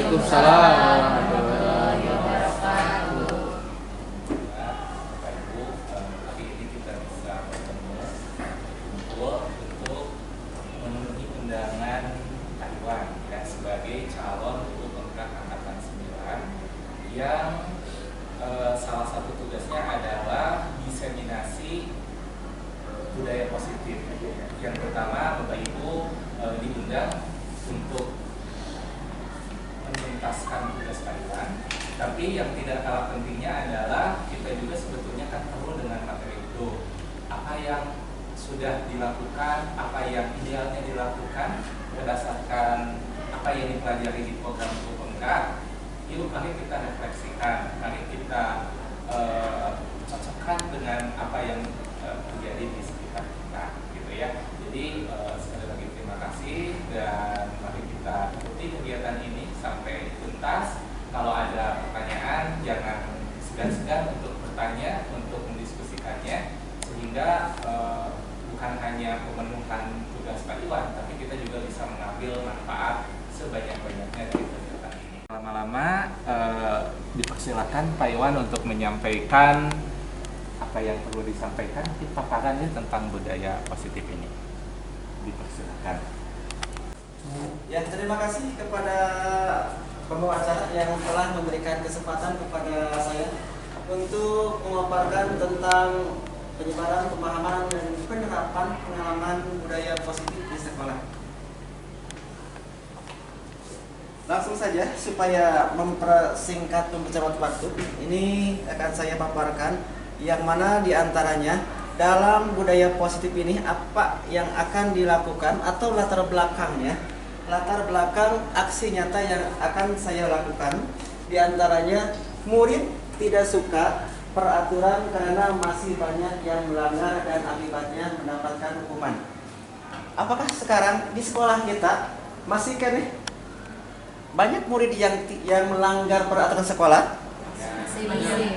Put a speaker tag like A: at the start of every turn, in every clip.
A: Waalaikumsalam warahmatullahi wabarakatuh.
B: Bapak Ibu, hari ini kita bisa bertemu untuk memenuhi undangan Taiwan ya, sebagai calon guru kontrak angkatan 9 yang salah satu tugasnya adalah diseminasi budaya positif. Yang pertama, Bapak Ibu diundang untuk menuntaskan tugas Taiwan, tapi yang tidak kalah pentingnya adalah kita juga sebetulnya kan perlu dengan materi itu, apa yang sudah dilakukan, apa yang idealnya dilakukan berdasarkan apa yang dipelajari di program UPMK. Yuk mari kita refleksikan, mari kita cocokkan dengan apa yang terjadi di sekitar kita, gitu ya. Jadi sekali lagi terima kasih dan mari kita ikuti kegiatan ini sampai tuntas. Kalau ada pertanyaan jangan segan-segan untuk bertanya, untuk mendiskusikannya, sehingga bukan hanya pemenuhan tugas Pak Iwan, tapi kita juga bisa mengambil manfaat sebanyak-banyaknya dari kegiatan ini. Lama-lama dipersilakan Pak Iwan untuk menyampaikan apa yang perlu disampaikan di paparannya tentang budaya positif ini. Dipersilakan.
C: Ya, terima kasih kepada pembawa acara yang telah memberikan kesempatan kepada saya untuk memaparkan tentang penyebaran, pemahaman, dan penerapan pengalaman budaya positif di sekolah. Langsung saja, supaya mempersingkat pembicaraan waktu, ini akan saya paparkan yang mana diantaranya dalam budaya positif ini apa yang akan dilakukan atau latar belakangnya, latar belakang aksi nyata yang akan saya lakukan. Diantaranya, murid tidak suka peraturan karena masih banyak yang melanggar dan akibatnya mendapatkan hukuman. Apakah sekarang di sekolah kita masih kan banyak murid yang melanggar peraturan sekolah?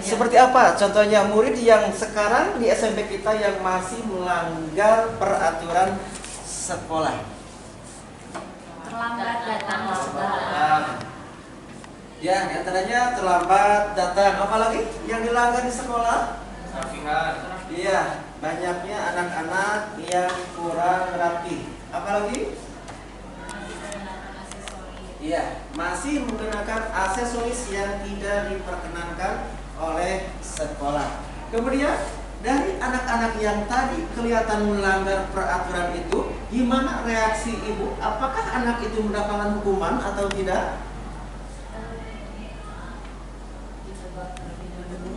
C: Seperti apa? Contohnya murid yang sekarang di SMP kita yang masih melanggar peraturan sekolah.
A: Terlambat datang ke sekolah.
C: Ya, diantaranya terlambat datang. Apalagi yang dilanggar di sekolah?
B: Rapihan.
C: Iya, banyaknya anak-anak yang kurang rapi. Apalagi? Iya, masih menggunakan aksesoris yang tidak diperkenankan oleh sekolah. Kemudian dari anak-anak yang tadi kelihatan melanggar peraturan itu, gimana reaksi ibu? Apakah anak itu mendapatkan hukuman atau tidak?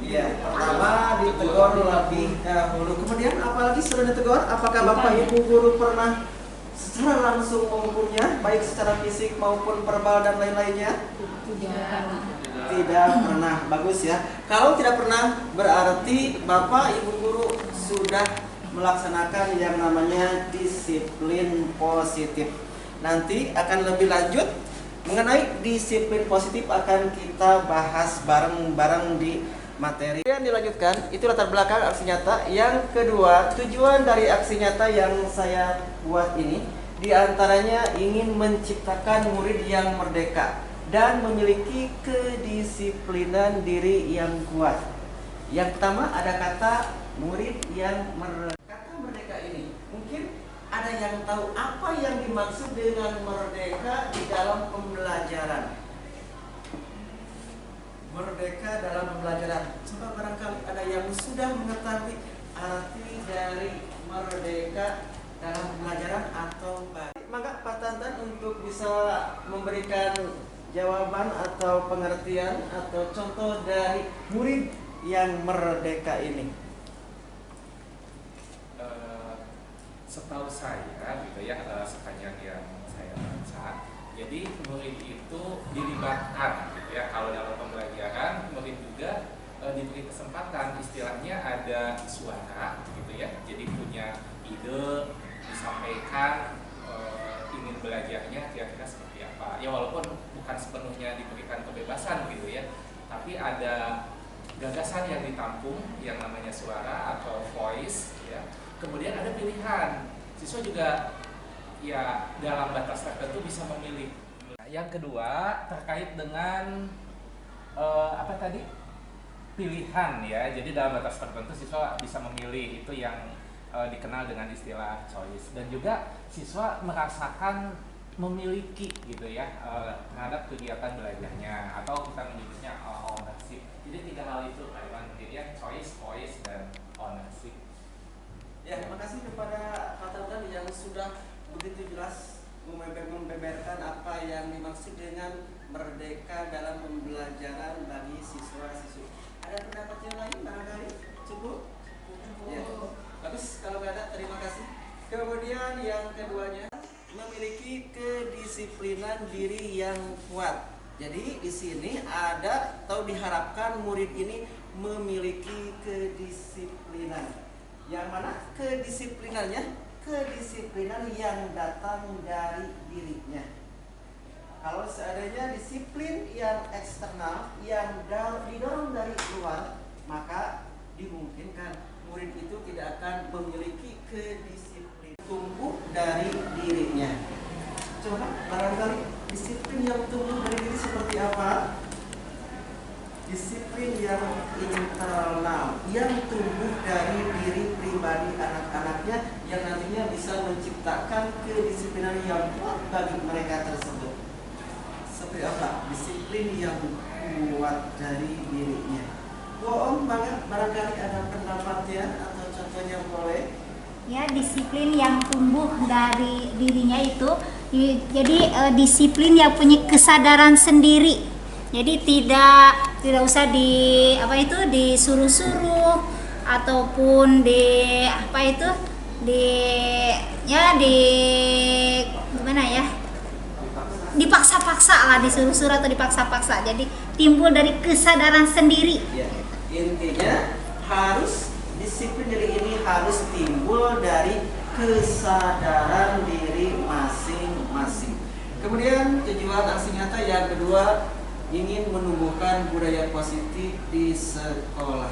C: Iya, pertama ditegur lebih dahulu. Kemudian apalagi sudah ditegur? Apakah bapak ibu guru pernah secara langsung menghukumnya, baik secara fisik maupun verbal dan lain-lainnya? Tidak pernah. Bagus ya. Kalau tidak pernah, berarti bapak ibu guru sudah melaksanakan yang namanya disiplin positif. Nanti akan lebih lanjut mengenai disiplin positif akan kita bahas bareng-bareng di materi. Yang dilanjutkan itu latar belakang aksi nyata. Yang kedua, tujuan dari aksi nyata yang saya buat ini diantaranya ingin menciptakan murid yang merdeka dan memiliki kedisiplinan diri yang kuat. Yang pertama ada kata murid yang merdeka. Kata merdeka ini mungkin ada yang tahu apa yang dimaksud dengan merdeka di dalam pembelajaran. Merdeka dalam pembelajaran. Coba barangkali ada yang sudah mengetahui arti dari merdeka dalam pembelajaran atau baik. Maka Pak Tantan untuk bisa memberikan jawaban atau pengertian atau contoh dari murid yang merdeka ini.
B: Setahu saya gitu ya, sepanjang yang saya baca, jadi murid itu dilibatkan gitu ya. Kalau dalam pembelajaran murid juga diberi kesempatan, istilahnya ada suara gitu ya. Jadi punya ide, disampaikan ingin belajarnya kira-kira seperti apa. Ya walaupun bukan sepenuhnya diberikan kebebasan gitu ya, tapi ada gagasan yang ditampung yang namanya suara atau voice ya. Kemudian ada pilihan. Siswa juga ya dalam batas tertentu bisa memilih. yang kedua terkait dengan apa tadi? Pilihan ya. Jadi dalam batas tertentu siswa bisa memilih, itu yang dikenal dengan istilah choice. Dan juga siswa merasakan memiliki gitu ya terhadap kegiatan belajarnya, atau kita menyebutnya ownership. Jadi tiga hal itu Pak Iwan, jadi ya choice, voice, dan ownership.
C: Ya, terima kasih kepada Pak Tautan yang sudah begitu jelas membeberkan apa yang dimaksud dengan merdeka dalam pembelajaran bagi siswa-siswi. Ada pendapat yang lain barangkali? Cukup? Ya. Bagus, kalau nggak ada terima kasih. Kemudian yang keduanya, memiliki kedisiplinan diri yang kuat. Jadi di sini ada atau diharapkan murid ini memiliki kedisiplinan. Yang mana kedisiplinannya? Kedisiplinan yang datang dari dirinya. Kalau seandainya disiplin yang eksternal yang didorong dari luar, maka dimungkinkan murid itu tidak akan memiliki kedisiplinan tumbuh dari dirinya. Coba barangkali disiplin yang tumbuh dari diri seperti apa? Disiplin yang internal, yang tumbuh dari diri pribadi anak-anaknya, yang nantinya bisa menciptakan kedisiplinan yang kuat bagi mereka tersebut. Seperti apa? Disiplin yang kuat dari dirinya. Om banget, barangkali ada pendapatnya atau contohnya boleh?
D: Ya, disiplin yang tumbuh dari dirinya itu, jadi disiplin yang punya kesadaran sendiri. Jadi tidak usah disuruh-suruh ataupun dipaksa-paksa lah, disuruh-suruh atau dipaksa-paksa. Jadi timbul dari kesadaran sendiri.
C: Ya, intinya harus disiplin diri ini harus timbul dari kesadaran diri masing-masing. Kemudian tujuan aksi nyata yang kedua, ingin menumbuhkan budaya positif di sekolah.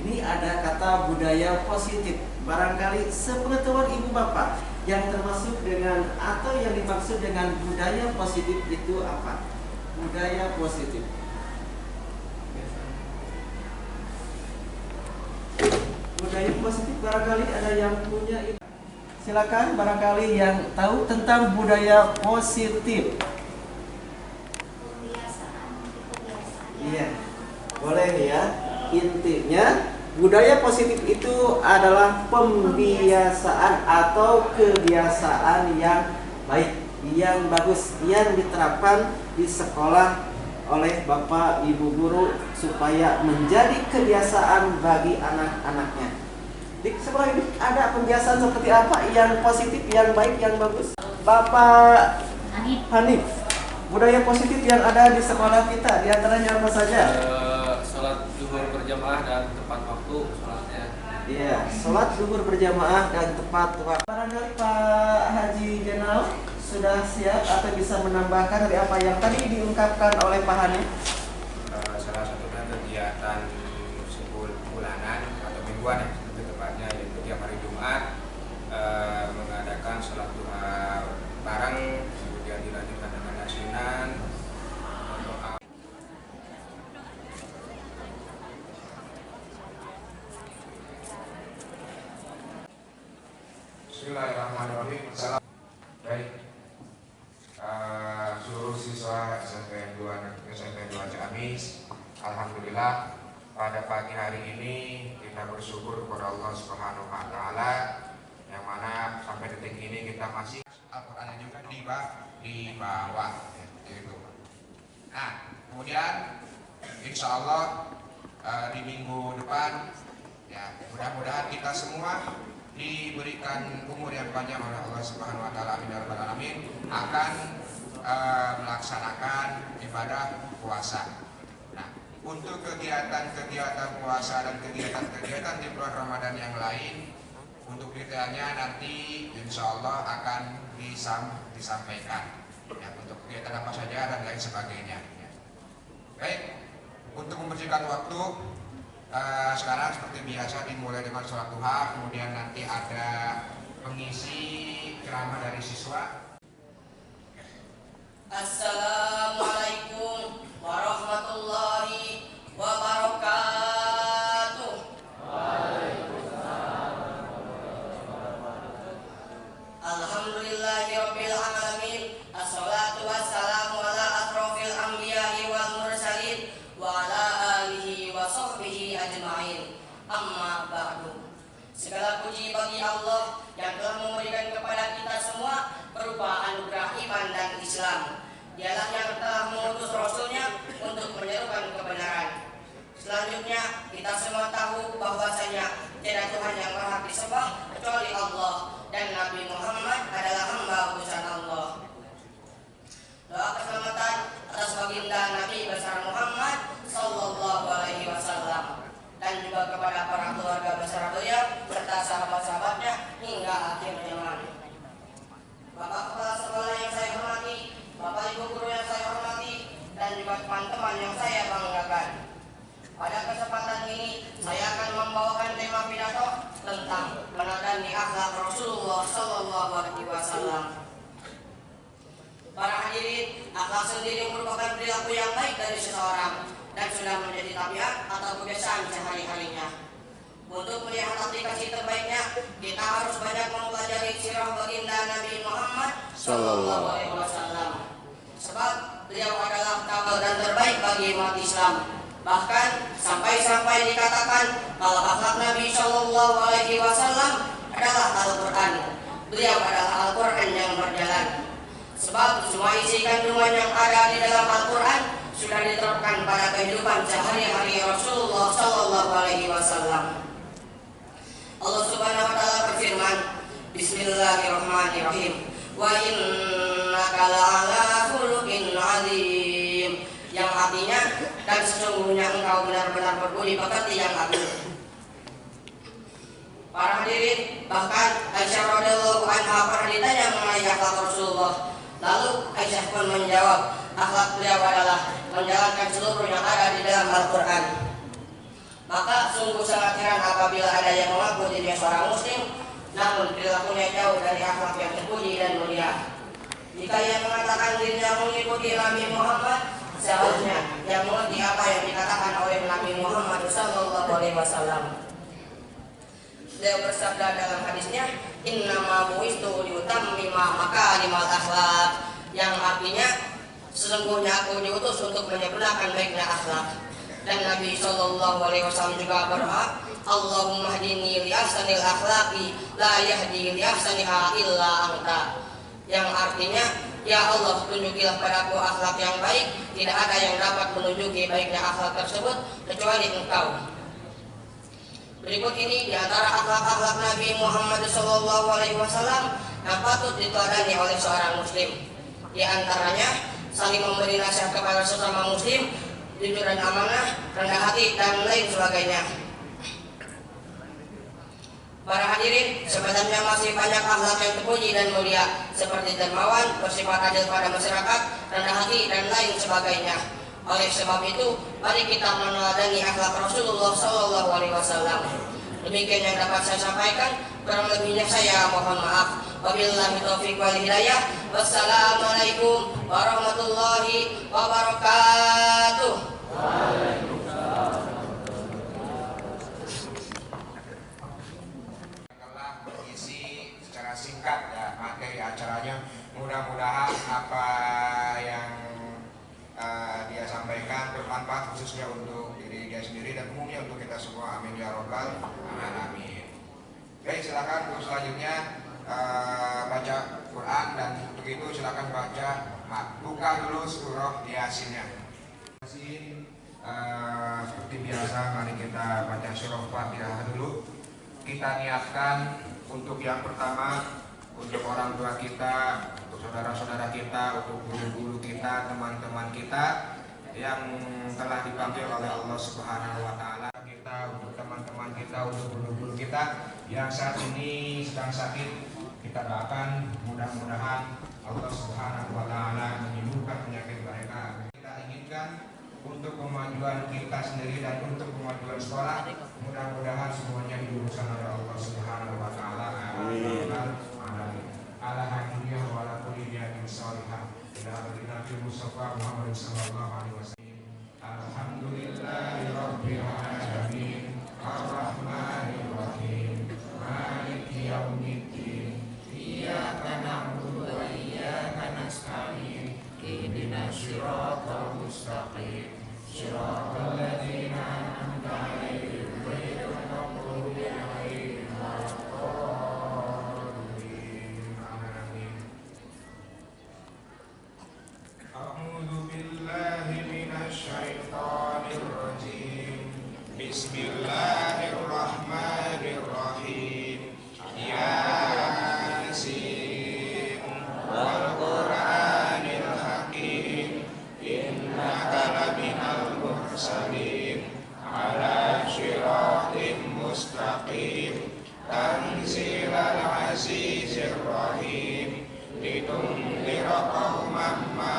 C: Ini ada kata budaya positif. Barangkali sepengetahuan ibu bapak yang termasuk dengan atau yang dimaksud dengan budaya positif itu apa? Budaya positif. Budaya positif barangkali ada yang punya itu. Silakan barangkali yang tahu tentang budaya positif. Iya, boleh ya. Intinya budaya positif itu adalah pembiasaan atau kebiasaan yang baik, yang bagus, yang diterapkan di sekolah oleh Bapak Ibu guru supaya menjadi kebiasaan bagi anak-anaknya. Di sekolah ini ada pembiasaan seperti apa yang positif, yang baik, yang bagus? Bapak Hanif, budaya positif yang ada di sekolah kita, diantaranya apa saja?
A: Sholat zuhur berjamaah dan tepat waktu sholatnya.
C: Iya, sholat zuhur berjamaah dan tepat waktu. Barangkali Pak Haji Jenal sudah siap atau bisa menambahkan dari apa yang tadi diungkapkan oleh Pak Hanif?
E: Salah satunya kegiatan bulanan atau mingguan ya, lebih tepatnya, yaitu tiap hari Jumat mengadakan sholat duha bareng, kemudian dilanjutkan dengan nasinan, doa. Bismillahirrahmanirrahim. Baik, seluruh siswa SMP 2 Ciamis, alhamdulillah pada pagi hari ini kita bersyukur kepada Allah Subhanahu wa taala yang mana sampai detik ini kita masih Al-Qur'annya juga di bawah gitu. Nah, kemudian insya Allah di minggu depan ya, mudah-mudahan kita semua diberikan umur yang panjang oleh Allah Subhanahu wa taala, amin ya rabbal alamin, akan melaksanakan ibadah puasa. Nah, untuk kegiatan-kegiatan puasa dan kegiatan-kegiatan di bulan Ramadan yang lain, untuk detailnya nanti insya Allah akan disampaikan ya, untuk kegiatan apa saja dan lain sebagainya ya. Baik, untuk membersihkan waktu, sekarang seperti biasa dimulai dengan sholat duha, kemudian nanti ada pengisi ceramah dari siswa.
F: Assalamualaikum warahmatullahi wabarakatuh. Alhamdulillahirabbil alamin. Assalatu wassalamu ala asrofil anbiya'i wal mursalin wa ala alihi wa sahbihi ajma'in. Amma ba'du. Segala puji bagi Allah yang telah memberikan kepada kita semua berupa anugerah iman dan Islam. Dialah yang telah mengutus Rasulnya untuk menyerukan kebenaran. Selanjutnya kita semua tahu bahwasanya tiada Tuhan yang berhak disembah kecuali Allah, dan Nabi Muhammad adalah hamba utusan Allah. Doa keselamatan atas baginda Nabi besar Muhammad sallallahu alaihi wasallam dan juga kepada para keluarga besar beliau serta sahabat-sahabatnya hingga akhir zaman. Bapak kepala sekolah yang saya hormati, Bapak Ibu guru yang saya hormati, dan juga teman-teman yang saya banggakan. Pada kesempatan ini saya akan membawakan tema pidato tentang meneladani akhlak Rasulullah sallallahu alaihi wasallam. Para hadirin, akhlak sendiri merupakan perilaku yang baik dari seseorang dan sudah menjadi tabiat atau kebiasaan sehari-harinya. Untuk melihat aplikasi terbaiknya, kita harus banyak mempelajari sirah baginda Nabi Muhammad sallallahu alaihi wasallam. Sebab beliau adalah kabar dan terbaik bagi umat Islam. Bahkan sampai dikatakan kalau akhlak Nabi sallallahu alaihi wasallam adalah Al-Qur'an. Beliau adalah Al-Qur'an yang berjalan. Sebab semua isi kandungan yang ada di dalam Al-Qur'an sudah diterapkan pada kehidupan sehari-hari Rasulullah sallallahu alaihi wasallam. Allah Subhanahu wa taala berfirman, Bismillahirrahmanirrahim. Wa innaka la'ala khuluqin 'adzim. Yang artinya, dan sesungguhnya engkau benar-benar berbudi pekerti yang agung. Para hadirin, bahkan Aisyah radhiyallahu anha pernah ditanya mengenai akhlak Rasulullah. Lalu Aisyah pun menjawab, akhlak beliau adalah menjalankan seluruh yang ada di dalam Al-Quran. Maka sungguh sangat heran apabila ada yang mengaku dirinya seorang muslim namun perilakunya jauh dari akhlak yang terpuji dan mulia. Jika ia mengatakan dirinya mengikuti Nabi Muhammad, seharusnya yang mengerti apa yang dikatakan oleh Nabi Muhammad sallallahu alaihi wasallam. Beliau bersabda dalam hadisnya, innama bu'istu liutammima makarimal akhlak, yang artinya sesungguhnya aku diutus untuk menyempurnakan baiknya akhlak. Dan Nabi sallallahu alaihi wasallam juga berdoa, Allahumma hdini li ahsanil akhlaqi la yahdi li ahsaniha illa anta, yang artinya, ya Allah, tunjukilah padaku akhlak yang baik, tidak ada yang dapat menunjuki baiknya akhlak tersebut kecuali Engkau. Berikut ini di antara akhlak-akhlak Nabi Muhammad sallallahu alaihi wasallam yang patut diteladani oleh seorang muslim. Di antaranya saling memberi nasihat kepada sesama muslim, jujur dan amanah, rendah hati, dan lain sebagainya. Para hadirin, sebenarnya masih banyak akhlak yang terpuji dan mulia seperti dermawan, bersifat adil pada masyarakat, rendah hati, dan lain sebagainya. Oleh sebab itu, mari kita meneladani akhlak Rasulullah sallallahu alaihi wasallam. Demikian yang dapat saya sampaikan, kurang lebihnya saya mohon maaf. Wabillahi taufiq wal hidayah. Wassalamualaikum warahmatullahi wabarakatuh.
E: Telah mengisi secara singkat ya materi acaranya. Mudah-mudahan apa yang dia sampaikan bermanfaat khususnya untuk diri dia sendiri dan umumnya untuk kita semua. Amin ya robbal alamin. Baik, silakan untuk selanjutnya baca Quran, dan untuk itu silakan buka dulu surah Yasinnya. Seperti biasa, mari kita baca surah Fatihah dulu. Kita niatkan untuk yang pertama, untuk orang tua kita, untuk saudara-saudara kita, untuk guru-guru kita, teman-teman kita yang telah dipanggil oleh Allah Subhanahu wa taala. Kita, untuk teman-teman kita, untuk guru-guru kita yang saat ini sedang sakit, kita doakan mudah-mudahan Allah Subhanahu wa taala menyembuhkan penyakit mereka. Kita inginkan untuk kemajuan kita sendiri dan untuk kemajuan sekolah, mudah-mudahan semuanya diuruskan oleh Allah Subhanahu wa taala. Amin. Alhamdulillah wa la kulli niyatin shalihah. Ila Mustafa Muhammad sallallahu alaihi wasallam. Alhamdulillahirabbil alamin, arrahmanir rahim, maliki yaumiddin, iyyaka na'budu wa iyyaka nasta'in, ihdinas siratal mustaqim, siratal ladzina an'amta 'alaihim ghairil maghdubi 'alaihim waladdallin. Amin. A'udzu billahi minasy syaithanir rajim. Bismillahirrahmanirrahim. Yasin wal Qur'anil hakim, innaka laminal mursalin ala shiratim mustaqim, tanzilal azizir rahim, litunzira qauman ma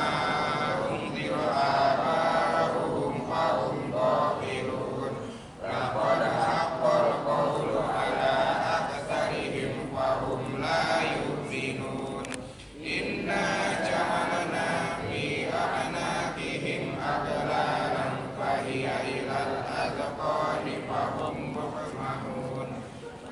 E: unzira aba'uhum fahum ghafilun, laqad haqqal qawlu ala aktharihim fahum la yu'minun, inna ja'alna fi a'naqihim aghlalan fahiya ilal adqani fahum muqmahun,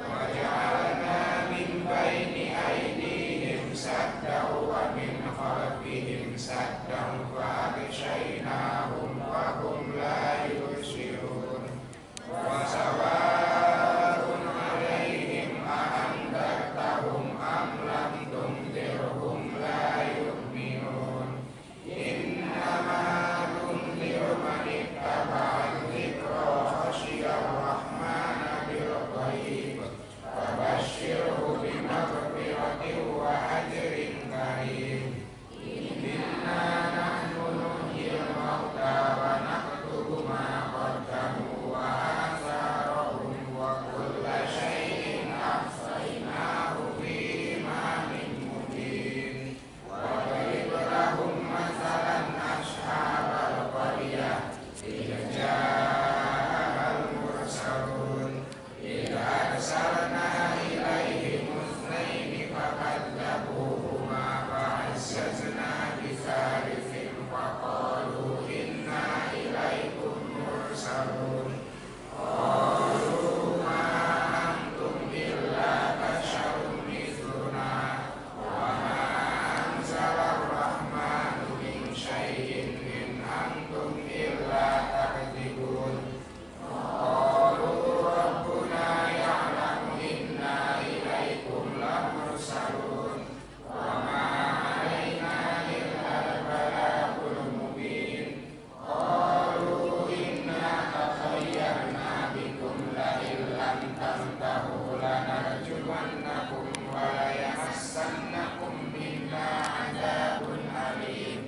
E: wa ja'alna min baini aydihim saddan wa min khalfihim saddan fa aghshaynahum wa hum la yubsirun, wa sawa'un 'alaihim a anzartahum am lam tunzirhum la yu'minun, innama tunziru man ittaba'al dzikra khasyiyar rahmana bil ghaib, fabashshirhu bimaghfiratin wa ajrin karim. Inna nahnu nuhyil mauta wa naktubu ma qaddamu wa atharahum wa kulla shay'in ahsaynahu fi imamin mubin. Wa darib lahum mathalan ashabal qaryah idh ja'ahal mursalun idh arsalna ilaihim itsnaini fakadzabuhuma fa'azzazna bisalisin faqalu inna ilaikum mursalun. Qalu ma antum illa basharun mithluna wa ma anzalar rahmanu min syai'in in antum illa takdzibun. Qalu rabbuna ya'lamu inna ilaikum lamursalun wa ma 'alaina illal balagul mubin. Qalu inna tathayyarna bikum la illam tantahu lanarjumannakum wa la yamassannakum minna 'adzabun alim.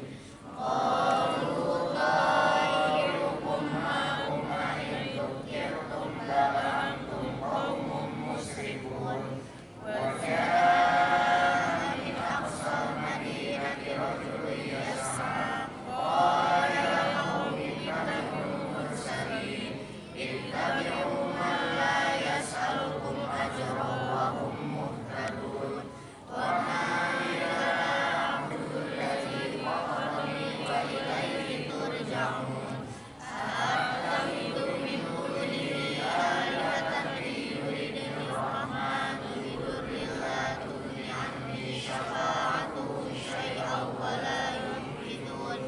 E: Qalu ta'irukum ma'akum in dzukirtum bal antum qaumun musrifun. Wa ja'a min aqsal madinati rajulun yas'a qala ya qaumi ittabi'ul mursalin ittabi'u man la yas'alukum ajran wa hum muhtadun. Wa ma liya a'budu alladhi fatarani wa ilayhi turja'un. Attakhidhu min dunihi alihatan in yuridni rahmanu bidurrin la tughni anni syafa'atuhum syai'an wa la yunqidun.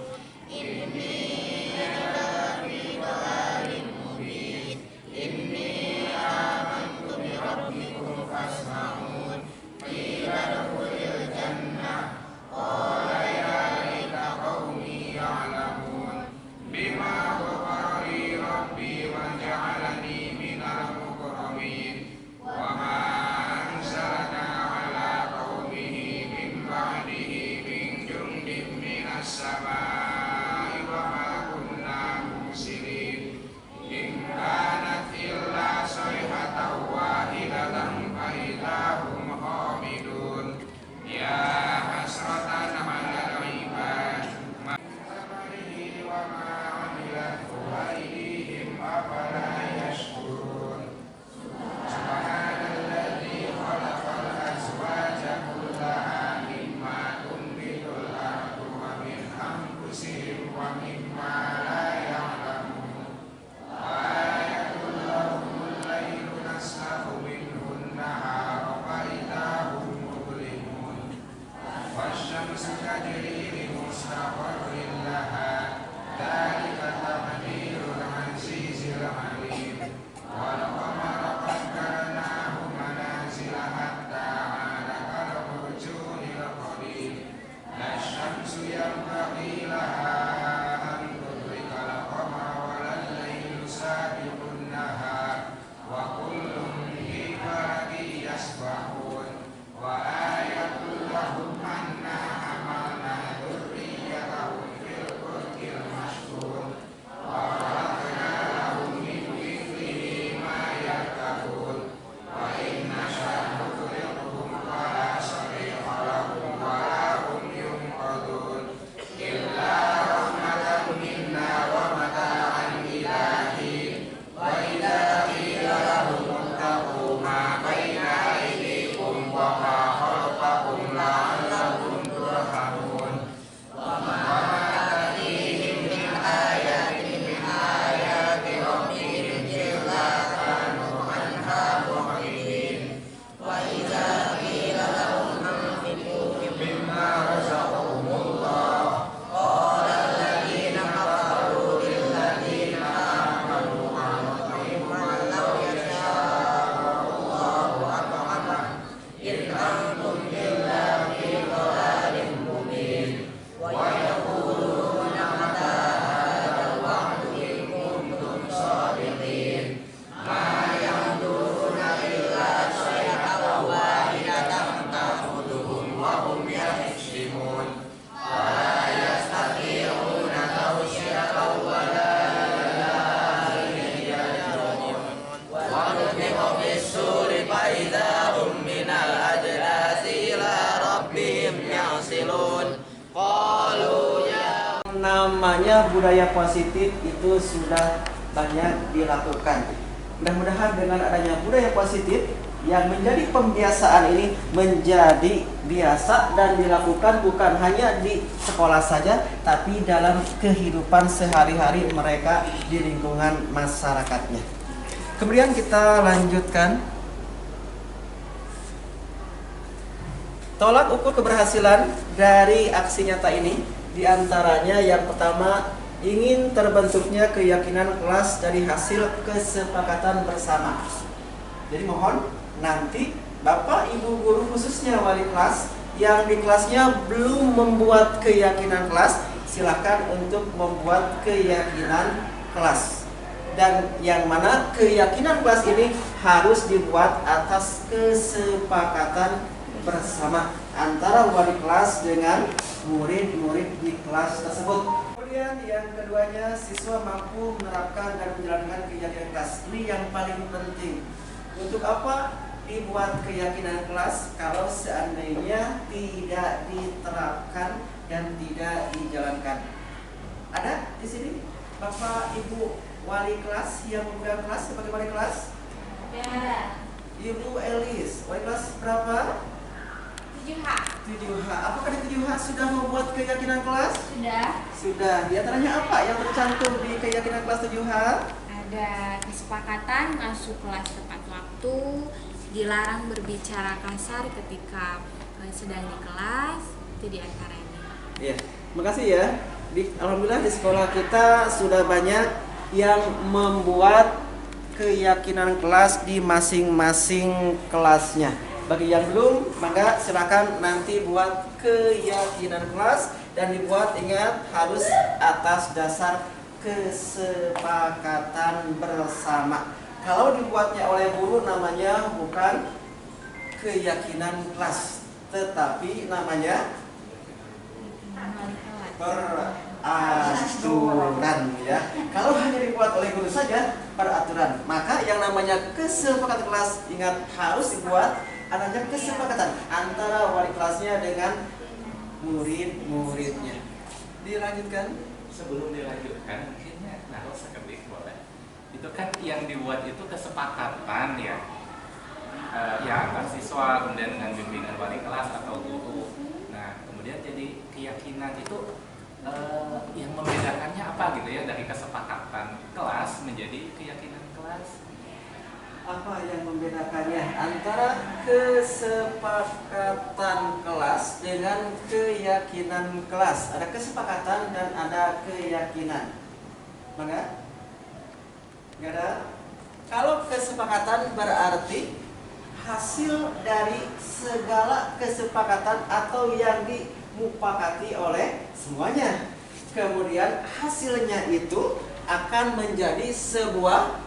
E: Inni la fi dhalalin mubin. Inni amantu bi rabbikum fasma'un. Qila dkhulil jannah. Qala ya laita qaumi ya'lamun. Bima ghafara li rabbi wa ja'alani minal mukramin. Wa ma anzalna ala qaumihi min ba'dihi min jundin minas samai wa ma kunna mursilin. In kanat illa sayhatan wahidatan fa idahum khamidun. Ya hasratan 'alal ibad ma sabarihi wa ma 'amilat aydihim afala yashkurun. Subhanalladzi khalaqal azwaja kullaha mimma tunbitul ardu wa min syamsu tajri li mustaqarrin laha dzalika taqdirul azizil alim wal qamara qaddarnahu manazila hatta 'ala kal urjunil qadim la syamsu yanbaghi laha an tudrikal qamara walal lailu sabiqun nahar wa kullun fi falakin yasbahun wa ayatul lahum anna hamalna dzurriyyatahum fil fulkil mashhun wa khalaqna lahum min mithlihi ma yarkabun wa in nasha nughriqhum fala sariqa lahum wa la hum yunqadun illa rahmatan minna wa mata'an ilahin wa idza qila lahum ittaqu ma baina aydikum wa ma khalfakum la'allakum turhamun wa ma ta'tihim min ayatin min ayati rabbihim illa kanu anha mu'ridin wa idza qila lahum anfiqu mimma razaqakumullah qala alladhina kafaru lil ladina amanu anut'imu man law yasha'u Allahu at'amah in antum illa fi dhalalin mubin wa yaquluna mata hadzal wa'du in kuntum shadiqin ma ya'duna illa sayhatan wahidatan ta'khudhuhum wa hum yahsimun wa la yastati'una tawsiyatan wa la yarji'un wa nufiqa fis-suri fa idza hum minal ajdathi ila rabbihim yansilun qalu ya
C: Namanya budaya positif itu sudah banyak dilakukan. Mudah-mudahan dengan adanya budaya positif yang menjadi pembiasaan ini menjadi biasa dan dilakukan bukan hanya di sekolah saja, tapi dalam kehidupan sehari-hari mereka di lingkungan masyarakatnya. Kemudian kita lanjutkan. Tolak ukur keberhasilan dari aksi nyata ini diantaranya yang pertama ingin terbentuknya keyakinan kelas dari hasil kesepakatan bersama. Jadi mohon nanti Bapak Ibu guru khususnya wali kelas yang di kelasnya belum membuat keyakinan kelas, silakan untuk membuat keyakinan kelas. Dan yang mana keyakinan kelas ini harus dibuat atas kesepakatan bersama antara wali kelas dengan murid-murid di kelas tersebut. Kemudian yang keduanya, siswa mampu menerapkan dan menjalankan keyakinan kelas. Ini yang paling penting. Untuk apa dibuat keyakinan kelas kalau seandainya tidak diterapkan dan tidak dijalankan? Ada di sini Bapak Ibu wali kelas yang memegang kelas sebagai wali kelas?
G: Ya.
C: Ibu Elis, wali kelas berapa?
G: 7H.
C: 7H. Apakah di 7H sudah membuat keyakinan kelas?
G: Sudah.
C: Sudah. Di antaranya apa yang tercantum di keyakinan kelas 7H?
G: Ada kesepakatan masuk kelas tepat waktu, dilarang berbicara kasar ketika sedang di kelas, itu di antaranya.
C: Iya. Makasih ya. Alhamdulillah di sekolah kita sudah banyak yang membuat keyakinan kelas di masing-masing kelasnya. Bagi yang belum, maka silakan nanti buat keyakinan kelas dan dibuat, ingat harus atas dasar kesepakatan bersama. Kalau dibuatnya oleh guru namanya bukan keyakinan kelas, tetapi namanya peraturan ya. Kalau hanya dibuat oleh guru saja peraturan, maka yang namanya kesepakatan kelas ingat harus dibuat adanya kesepakatan antara wali kelasnya dengan murid-muridnya. Dilanjutkan.
B: Sebelum dilanjutkan, mungkinnya naruh seketik boleh. Itu kan yang dibuat itu kesepakatan ya, ya antar siswa kemudian dengan bimbingan wali kelas atau guru. Nah kemudian jadi keyakinan itu yang membedakannya apa gitu ya dari kesepakatan kelas menjadi keyakinan kelas?
C: Apa yang membedakannya antara kesepakatan kelas dengan keyakinan kelas? Ada kesepakatan dan ada keyakinan. Maka nggak ada. Kalau kesepakatan berarti hasil dari segala kesepakatan atau yang dimupakati oleh semuanya. Kemudian hasilnya itu akan menjadi sebuah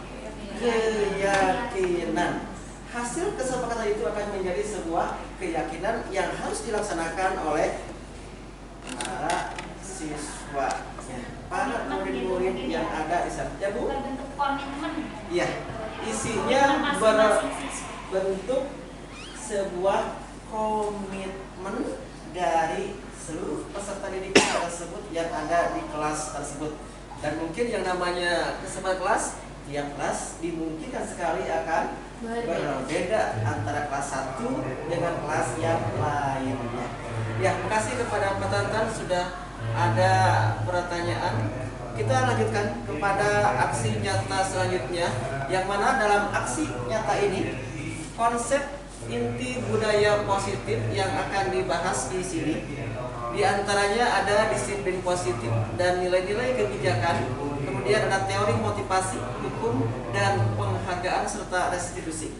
C: keyakinan. Hasil kesepakatan itu akan menjadi sebuah keyakinan yang harus dilaksanakan oleh para siswa, para murid-murid yang ada di sana. Ya Bu?
D: Bentuk komitmen.
C: Iya. Isinya berbentuk sebuah komitmen dari seluruh peserta didik tersebut yang ada di kelas tersebut. Dan mungkin yang namanya kesepakatan kelas, tiap kelas dimungkinkan sekali akan berbeda antara kelas 1 dengan kelas yang lainnya. Ya, terima kasih kepada Pak Tantan sudah ada pertanyaan. Kita lanjutkan kepada aksi nyata selanjutnya, yang mana dalam aksi nyata ini konsep inti budaya positif yang akan dibahas di sini. Di antaranya ada disiplin positif dan nilai-nilai kebijakan, kemudian ada teori motivasi, hukum, dan penghargaan serta restitusi.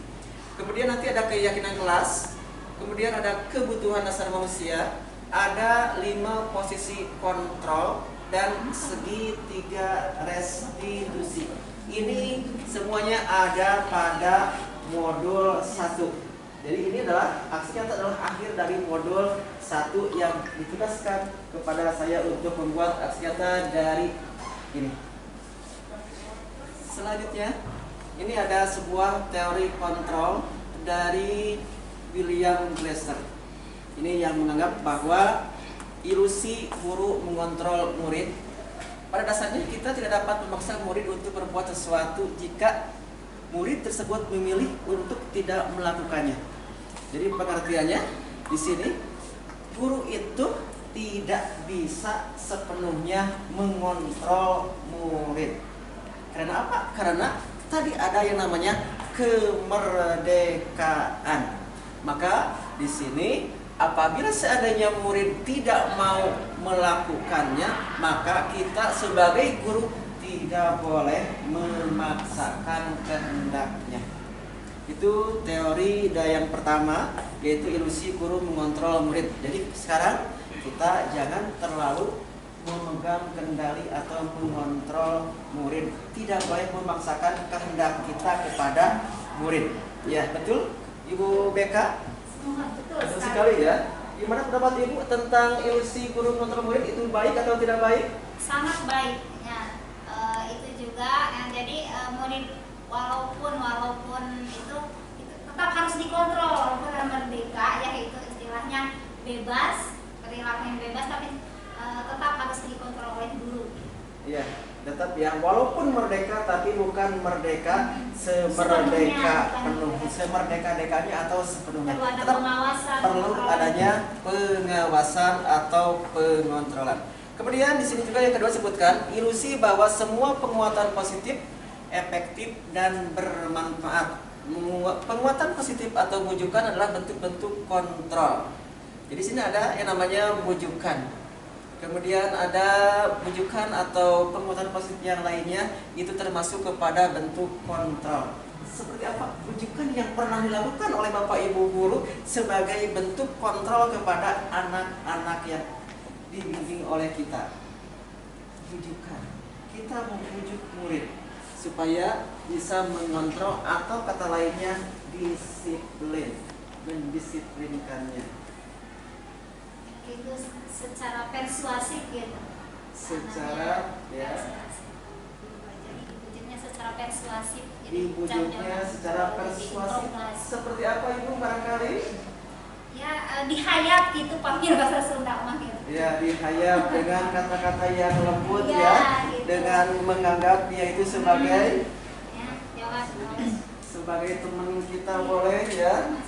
C: Kemudian nanti ada keyakinan kelas, kemudian ada kebutuhan dasar manusia, ada 5 posisi kontrol, dan segitiga restitusi. Ini semuanya ada pada modul 1. Jadi ini adalah aksi nyata adalah akhir dari modul 1 yang ditugaskan kepada saya untuk membuat aksi nyata dari ini. Selanjutnya, ini ada sebuah teori kontrol dari William Glasser. Ini yang menganggap bahwa ilusi guru mengontrol murid. Pada dasarnya kita tidak dapat memaksa murid untuk berbuat sesuatu jika murid tersebut memilih untuk tidak melakukannya. Jadi pengertiannya di sini, guru itu tidak bisa sepenuhnya mengontrol murid. Karena apa? Karena tadi ada yang namanya kemerdekaan. Maka di sini apabila seandainya murid tidak mau melakukannya, maka kita sebagai guru tidak boleh memaksakan kehendaknya. Itu teori yang pertama, yaitu ilusi guru mengontrol murid. Jadi sekarang kita jangan terlalu memegang kendali atau mengontrol murid. Tidak boleh memaksakan kehendak kita kepada murid. Ya, betul Ibu BK? Betul sekali ya. Gimana pendapat Ibu tentang ilusi guru mengontrol murid, itu baik atau tidak baik?
D: Sangat baik. Ya, itu juga. Jadi murid walaupun itu tetap harus dikontrol, walaupun merdeka, ya itu istilahnya bebas, perilaku yang bebas, tapi tetap harus dikontrol oleh guru.
C: Iya, tetap ya, walaupun merdeka tapi bukan merdeka semerdeka penuh, semerdeka-dekanya atau sepenuhnya. Tetap perlu adanya pengawasan atau pengontrolan. Kemudian di sini juga yang kedua sebutkan ilusi bahwa semua penguatan positif efektif dan bermanfaat. Penguatan positif atau bujukan adalah bentuk-bentuk kontrol. Jadi sini ada yang namanya bujukan. Kemudian ada bujukan atau penguatan positif yang lainnya, itu termasuk kepada bentuk kontrol. Seperti apa bujukan yang pernah dilakukan oleh Bapak Ibu guru sebagai bentuk kontrol kepada anak-anak yang dibimbing oleh kita? Bujukan. Kita membujuk murid supaya bisa mengontrol, atau kata lainnya disiplin, mendisiplinkannya.
D: Itu secara persuasif gitu.
C: Secara ya.
D: Jadi dibujuknya secara persuasif.
C: Dibujuknya secara persuasif. Seperti apa Ibu barangkali?
D: Ya dihayat gitu, panggil bahasa Sunda mah gitu.
C: Ya, dihayat dengan kata-kata yang lembut ya,
D: gitu.
C: dengan menganggap dia itu sebagai
D: sebagai
C: teman kita boleh ya,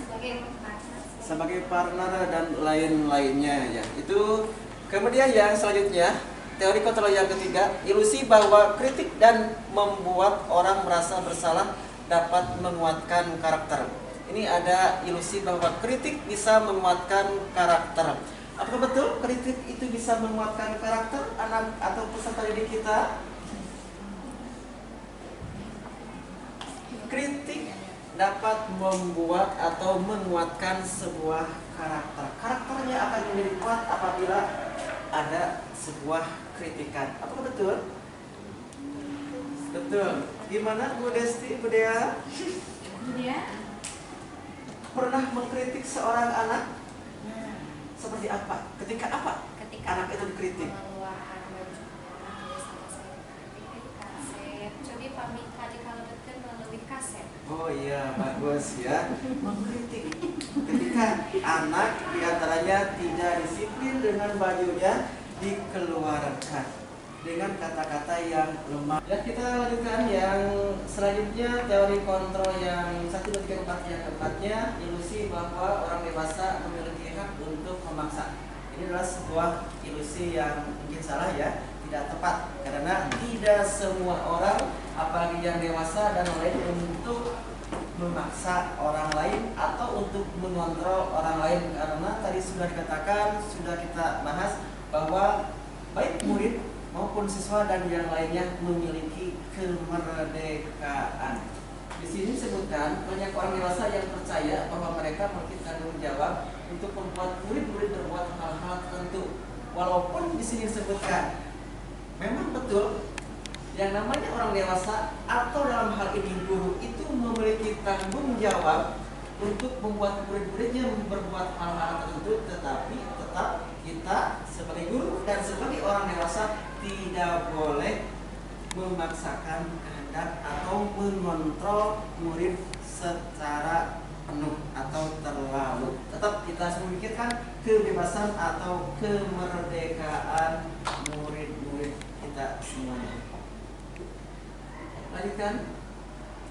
C: sebagai partner dan lain-lainnya ya. Itu kemudian yang selanjutnya, teori kontrol yang ketiga, ilusi bahwa kritik dan membuat orang merasa bersalah dapat menguatkan karakter. Ini ada ilusi bahwa kritik bisa menguatkan karakter. Apakah betul kritik itu bisa menguatkan karakter anak atau peserta didik kita? Kritik dapat membuat atau menguatkan sebuah karakter. Karakternya akan menjadi kuat apabila ada sebuah kritikan. Apakah betul? Betul. Gimana Bu Desti, Bu Dea? Pernah mengkritik seorang anak? Seperti apa? Ketika apa?
G: Ketika
C: anak itu dikritik.
G: mengeluarkan bajunya sama saya kritik kaset. Cobi pamit kali kalau betul melalui kaset.
C: Oh iya, bagus ya. Mengkritik. Ketika anak diantaranya tidak disiplin dengan bajunya, dikeluarkan dengan kata-kata yang lemah. Ya, kita lanjutkan yang selanjutnya, teori kontrol yang 1, 2, 3, 4. Yang keempatnya, ilusi bahwa orang dewasa memiliki hak untuk memaksa. Ini adalah sebuah ilusi yang mungkin salah ya, tidak tepat, karena tidak semua orang, apalagi yang dewasa dan lain, untuk memaksa orang lain atau untuk mengontrol orang lain. Karena tadi sudah dikatakan, sudah kita bahas bahwa baik murid maupun siswa dan yang lainnya memiliki kemerdekaan. Di sini disebutkan banyak orang dewasa yang percaya bahwa mereka memiliki tanggung jawab untuk membuat murid-murid berbuat hal-hal tertentu. Walaupun di sini disebutkan memang betul yang namanya orang dewasa atau dalam hal ini guru itu memiliki tanggung jawab untuk membuat murid-muridnya berbuat hal-hal tertentu, tetapi tetap kita sebagai guru dan sebagai orang dewasa tidak boleh memaksakan kehendak atau mengontrol murid secara penuh atau terlalu. Tetap kita harus memikirkan kebebasan atau kemerdekaan murid-murid kita semuanya. Lanjutkan.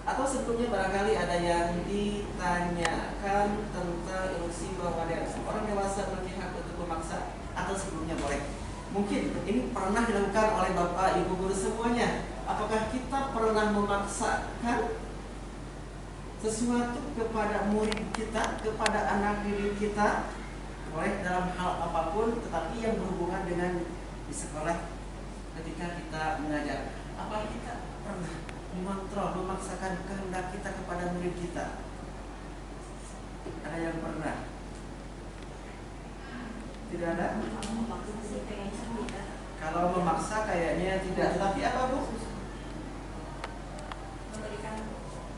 C: Atau sebelumnya barangkali ada yang ditanyakan tentang ilusi bahwa orang dewasa memiliki hak untuk memaksa, atau sebelumnya boleh. Mungkin ini pernah dilakukan oleh Bapak Ibu guru semuanya. Apakah kita pernah memaksakan sesuatu kepada murid kita, kepada anak didik kita? Boleh dalam hal apapun, tetapi yang berhubungan dengan di sekolah ketika kita mengajar. Apa kita pernah mengontrol, memaksakan kehendak kita kepada murid kita? Ada yang pernah? Tidak ada? Kalau memaksa kayaknya tidak. Tapi apa Bu?
H: Memberikan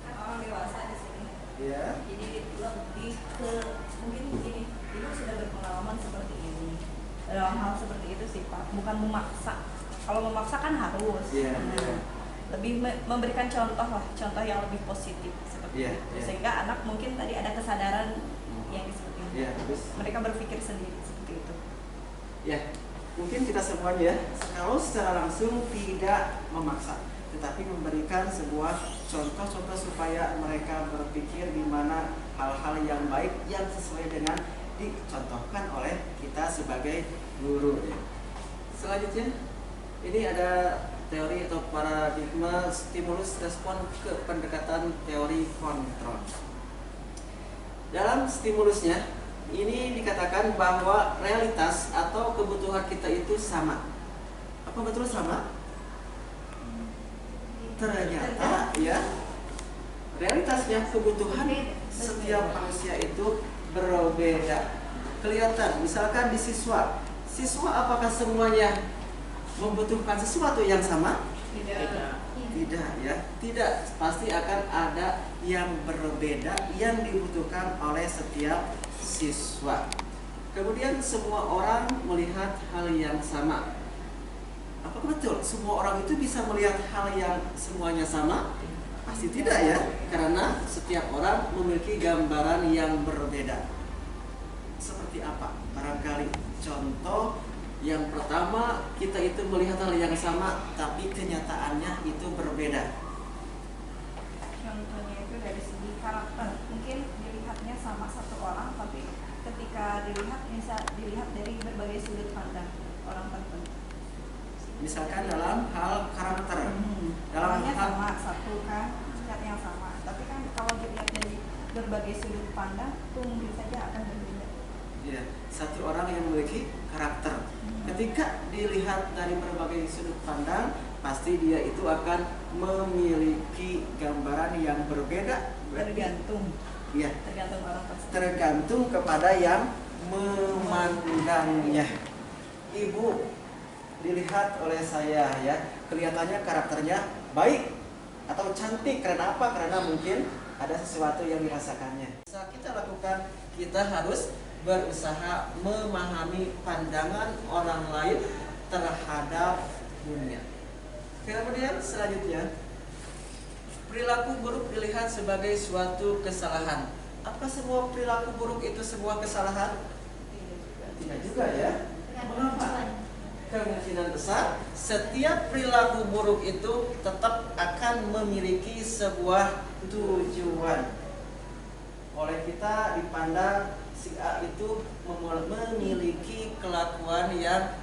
H: kan orang dewasa di sini.
C: Ya.
H: Jadi lebih ke mungkin begini, ibu sudah berpengalaman seperti ini. Dalam hal seperti itu sih Pak, bukan memaksa. Kalau memaksa kan harus.
C: Iya.
H: Lebih memberikan contoh lah, contoh yang lebih positif seperti itu. Sehingga anak mungkin tadi ada kesadaran yang seperti itu.
C: Iya,
H: Mereka berpikir sendiri seperti itu.
C: Ya, mungkin kita semuanya kalau secara langsung tidak memaksa, tetapi memberikan sebuah contoh-contoh supaya mereka berpikir di mana hal-hal yang baik yang sesuai dengan dicontohkan oleh kita sebagai guru. Selanjutnya, ini ada teori atau paradigma stimulus respon ke pendekatan teori kontrol. Dalam stimulusnya ini dikatakan bahwa realitas atau kebutuhan kita itu sama. Apa betul sama? Ternyata ya, realitasnya kebutuhan setiap manusia itu berbeda. Kelihatan misalkan di siswa apakah semuanya membutuhkan sesuatu yang sama? Tidak ya, tidak, pasti akan ada yang berbeda yang dibutuhkan oleh setiap siswa. Kemudian semua orang melihat hal yang sama. Apakah betul semua orang itu bisa melihat hal yang semuanya sama? Pasti tidak ya, karena setiap orang memiliki gambaran yang berbeda. Seperti apa? Barangkali contoh yang pertama, kita itu melihat hal yang sama, tapi kenyataannya itu berbeda.
H: Contohnya itu dari segi karakter, mungkin dilihatnya sama satu orang, tapi ketika dilihat bisa dilihat dari berbagai sudut pandang orang tertentu.
C: Misalkan dalam hal karakter, dalam
H: orangnya
C: hal
H: sama satu kan, sifatnya sama, berbagai sudut pandang itu mungkin saja akan berbeda.
C: Ya, satu orang yang memiliki karakter. Ketika dilihat dari berbagai sudut pandang, pasti dia itu akan memiliki gambaran yang berbeda.
H: Tergantung.
C: Ya,
H: Tergantung orang tersebut.
C: tergantung kepada yang memandangnya. Ibu dilihat oleh saya ya, kelihatannya karakternya baik atau cantik. Karena apa? Karena mungkin ada sesuatu yang dirasakannya. Saat kita lakukan, kita harus berusaha memahami pandangan orang lain terhadap dunia. Kemudian selanjutnya, perilaku buruk dilihat sebagai suatu kesalahan. Apa semua perilaku buruk itu sebuah kesalahan? Tidak juga ya. Mengapa? Kemungkinan besar setiap perilaku buruk itu tetap akan memiliki sebuah tujuan. Oleh kita dipandang si A itu memiliki kelakuan yang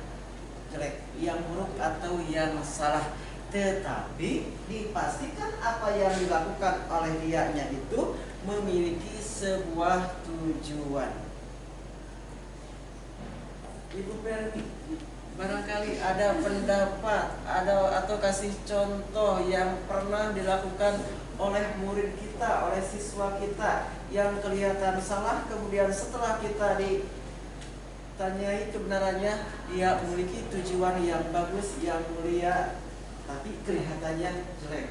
C: jelek, yang buruk atau yang salah. Tetapi dipastikan apa yang dilakukan oleh dianya itu memiliki sebuah tujuan. Ibu Perni, barangkali ada pendapat atau kasih contoh yang pernah dilakukan oleh murid kita, oleh siswa kita yang kelihatan salah, kemudian setelah kita ditanyai kebenarannya, dia memiliki tujuan yang bagus, yang mulia, tapi kelihatannya jelek.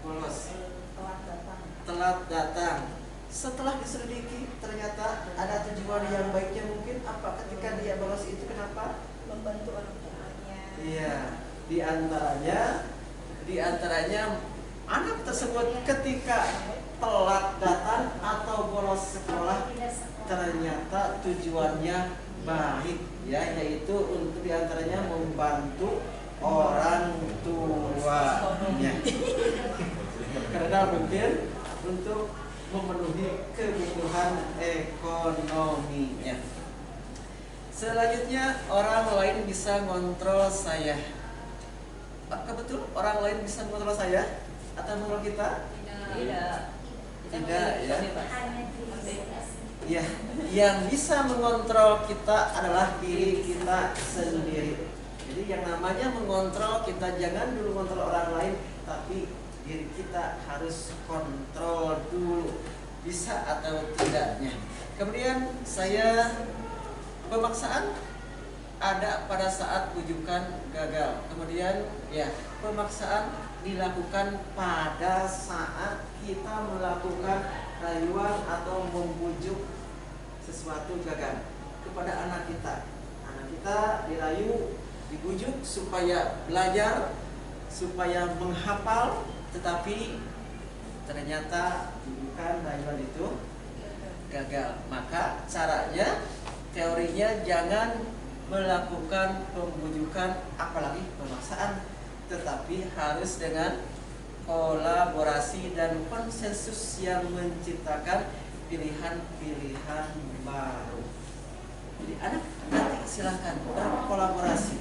C: Bolos, telat datang. Setelah diselidiki ternyata ada tujuan yang baiknya. Mungkin apa ketika dia bolos itu kenapa?
H: Membantu orang tuanya.
C: Iya, di antaranya anak tersebut ketika telat datang atau bolos sekolah ternyata tujuannya baik ya, yaitu untuk diantaranya membantu orang tuanya karena mungkin untuk memenuhi kebutuhan ekonominya. Selanjutnya, orang lain bisa ngontrol saya. Apakah betul orang lain bisa mengontrol saya atau mengontrol kita? Tidak ya. Ya, yang bisa mengontrol kita adalah diri kita sendiri. Jadi yang namanya mengontrol, kita jangan dulu mengontrol orang lain, tapi diri kita harus kontrol dulu, bisa atau tidaknya. Kemudian pemaksaan ada pada saat bujukan gagal. Kemudian ya, pemaksaan dilakukan pada saat kita melakukan rayuan atau membujuk sesuatu gagal kepada anak kita. Anak kita dirayu, dibujuk supaya belajar, supaya menghafal, tetapi ternyata bukan rayuan itu gagal. Maka caranya, teorinya jangan melakukan pembujukan apalagi pemaksaan, tetapi harus dengan kolaborasi dan konsensus yang menciptakan pilihan-pilihan baru. Jadi anak nanti silahkan berkolaborasi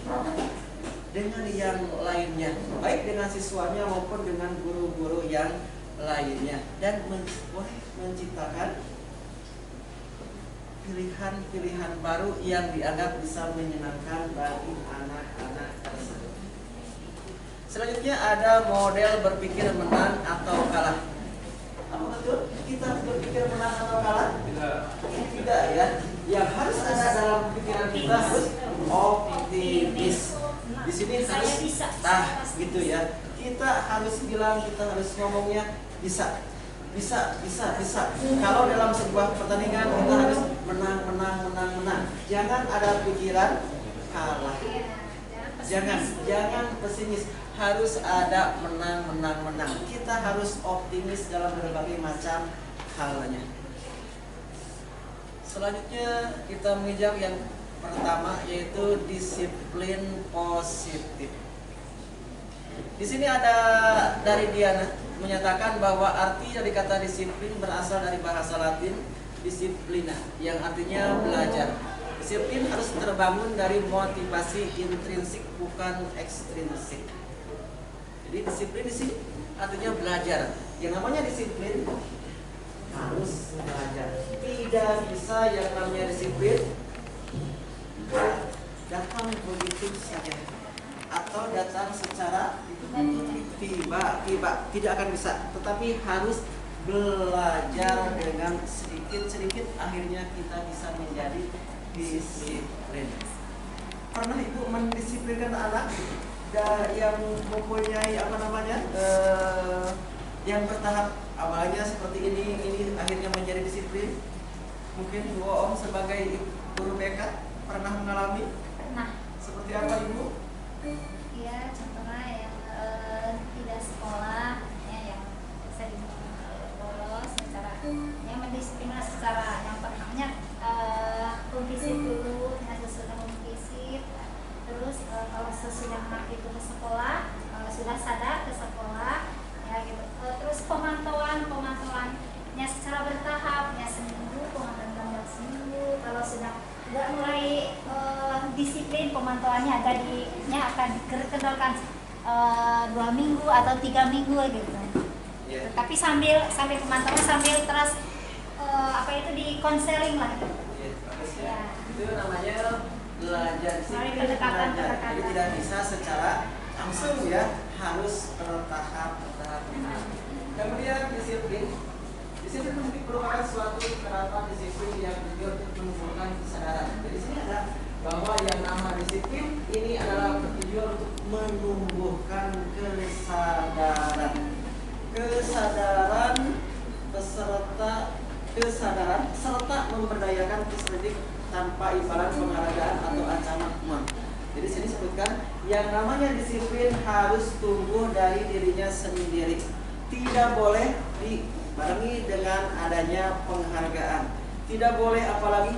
C: dengan yang lainnya, baik dengan siswanya maupun dengan guru-guru yang lainnya, dan boleh menciptakan pilihan-pilihan baru yang dianggap bisa menyenangkan bagi anak-anak tersebut. Selanjutnya ada model berpikir menang atau kalah. Apa betul kita berpikir menang atau kalah? Tidak ya. Yang harus ada dalam pikiran kita harus optimis. Di sini harus gitu ya. Kita harus bilang, kita harus ngomongnya bisa. Kalau dalam sebuah pertandingan kita harus menang. Jangan ada pikiran kalah. Jangan pesimis. Harus ada menang. Kita harus optimis dalam berbagai macam halnya. Selanjutnya kita menginjak yang pertama, yaitu disiplin positif. Di sini ada dari Diana menyatakan bahwa arti dari kata disiplin berasal dari bahasa Latin disiplina, yang artinya belajar. Disiplin harus terbangun dari motivasi intrinsik, bukan ekstrinsik. Jadi disiplin di sini artinya belajar. Yang namanya disiplin harus belajar. Tidak bisa yang namanya disiplin datang begitu saja atau datang secara tiba-tiba, tidak akan bisa. Tetapi harus belajar dengan sedikit-sedikit, akhirnya kita bisa menjadi disiplin. Pernah ibu mendisiplinkan anak yang mempunyai yang bertahap, awalnya seperti ini akhirnya menjadi disiplin? Mungkin Bu Om sebagai guru BK pernah mengalami?
D: Pernah.
C: Seperti apa Ibu?
D: Ya, contohnya yang tidak sekolah, ya, yang sering bolos, secara yang mendisiplinkan secara yang pertamanya memvisit dulu, sesudah memvisit, terus kalau sesudah anak itu ke sekolah, sudah sadar ke sekolah, ya gitu. Terus pemantauannya secara bertahap, ya seminggu, pemantauan seminggu. Kalau sudah mulai disiplin, pemantauannya akan dikendalikan 2 minggu atau 3 minggu gitu.
C: Yeah.
D: Tapi sambil pemantauan sambil terus di konseling lah.
C: Yeah, bagus ya.
D: Ya.
C: Itu namanya belajar disiplin,
D: Pendekatan.
C: Jadi tidak bisa secara langsung ya, harus bertahap. Kemudian disiplin merupakan suatu penerapan disiplin yang juga untuk menumbuhkan kesadaran. Jadi sini ada bahwa yang nama disiplin ini adalah bertujuan untuk menumbuhkan kesadaran serta memberdayakan peserta didik tanpa imbalan penghargaan atau ancaman hukuman. Jadi sini sebutkan yang namanya disiplin harus tumbuh dari dirinya sendiri. Tidak boleh dibarengi dengan adanya penghargaan. Tidak boleh apalagi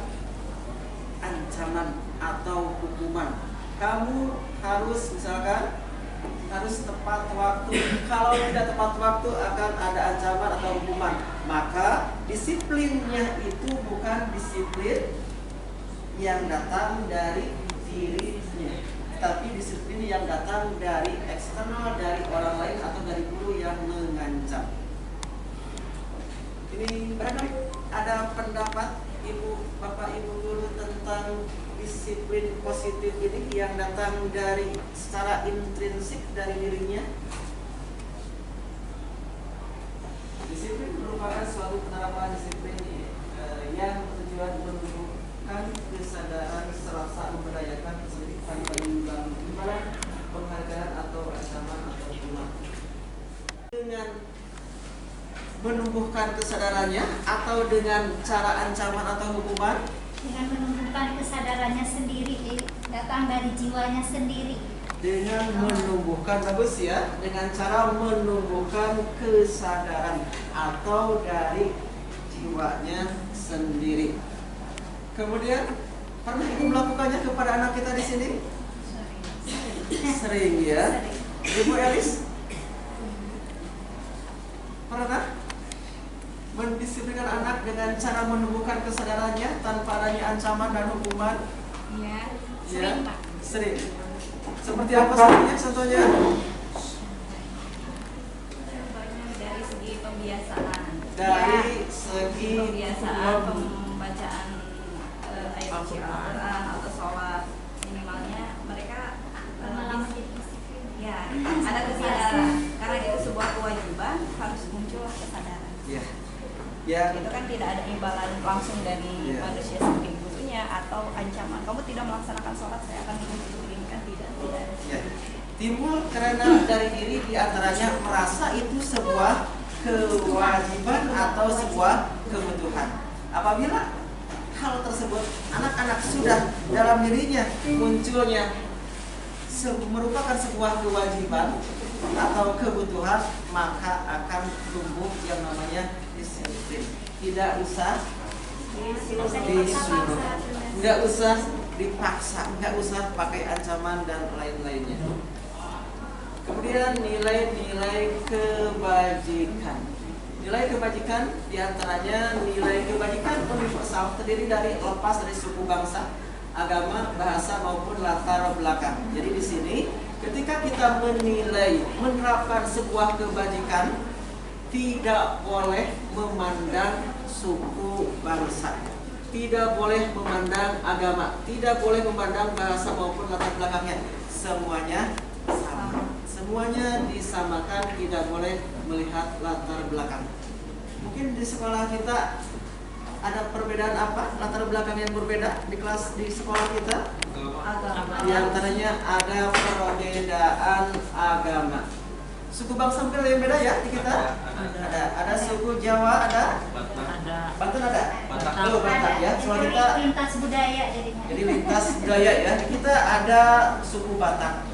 C: ancaman atau hukuman. Kamu harus harus tepat waktu. Kalau tidak tepat waktu akan ada ancaman atau hukuman. Maka disiplinnya itu bukan disiplin yang datang dari dirinya, tapi disiplin yang datang dari eksternal, dari orang lain atau dari guru yang mengancam. Ini barangkali ada pendapat Bapak Ibu guru tentang disiplin positif ini yang datang dari secara intrinsik dari dirinya. Disiplin merupakan suatu penerapan disiplin yang bertujuan menumbuhkan kesadaran serta memberdayakan peserta tanpa imbalan penghargaan atau ancaman atau hukuman. Dengan menumbuhkan kesadarannya atau dengan cara ancaman atau hukuman?
D: Dengan menumbuhkan kesadarannya sendiri, datang dari jiwanya sendiri.
C: Dengan menumbuhkan, bagus ya, dengan cara menumbuhkan kesadaran atau dari jiwanya sendiri. Kemudian pernah ibu melakukannya kepada anak kita di sini? Sering ya. Ibu Elis? Pernah mendisiplinkan anak dengan cara menumbuhkan kesadarannya tanpa adanya ancaman dan hukuman?
G: Iya,
C: Ya,
G: sering Pak.
C: sering. Seperti apa contohnya?
G: Contohnya dari segi pembiasaan.
C: Dari segi
G: Pembiasaan pembacaan ayat Al-Quran atau sholat, minimalnya mereka ya ada kesadaran, karena itu sebuah kewajiban, harus muncul kesadaran.
C: Ya. Ya.
H: Itu kan tidak ada imbalan langsung dari manusia seperti gurunya atau ancaman kamu tidak melaksanakan sholat saya akan mengizinkan, tidak.
C: Ya. Timbul karena dari diri diantaranya merasa itu sebuah kewajiban atau sebuah kebutuhan. Apabila hal tersebut anak-anak sudah dalam dirinya munculnya merupakan sebuah kewajiban atau kebutuhan, maka akan tumbuh yang namanya disiplin. Tidak usah disuruh, nggak usah dipaksa, nggak usah pakai ancaman dan lain-lainnya. Kemudian nilai-nilai kebajikan. Nilai kebajikan diantaranya nilai kebajikan universal, terdiri dari lepas dari suku, bangsa, agama, bahasa maupun latar belakang. Jadi di sini ketika kita menilai, menerapkan sebuah kebajikan, tidak boleh memandang suku bangsa, tidak boleh memandang agama, tidak boleh memandang bahasa maupun latar belakangnya. Semuanya sama, semuanya disamakan, tidak boleh melihat latar belakang. Mungkin di sekolah kita ada perbedaan apa? Latar belakang yang berbeda di sekolah kita?
H: Agama.
C: Di antaranya ada perbedaan agama. Suku bangsa mungkin ada yang beda ya di kita? Ada suku Jawa, ada? Banten ada? Batak ya. Soal kita
D: lintas budaya jadinya.
C: jadi lintas budaya ya. Kita ada suku Batak,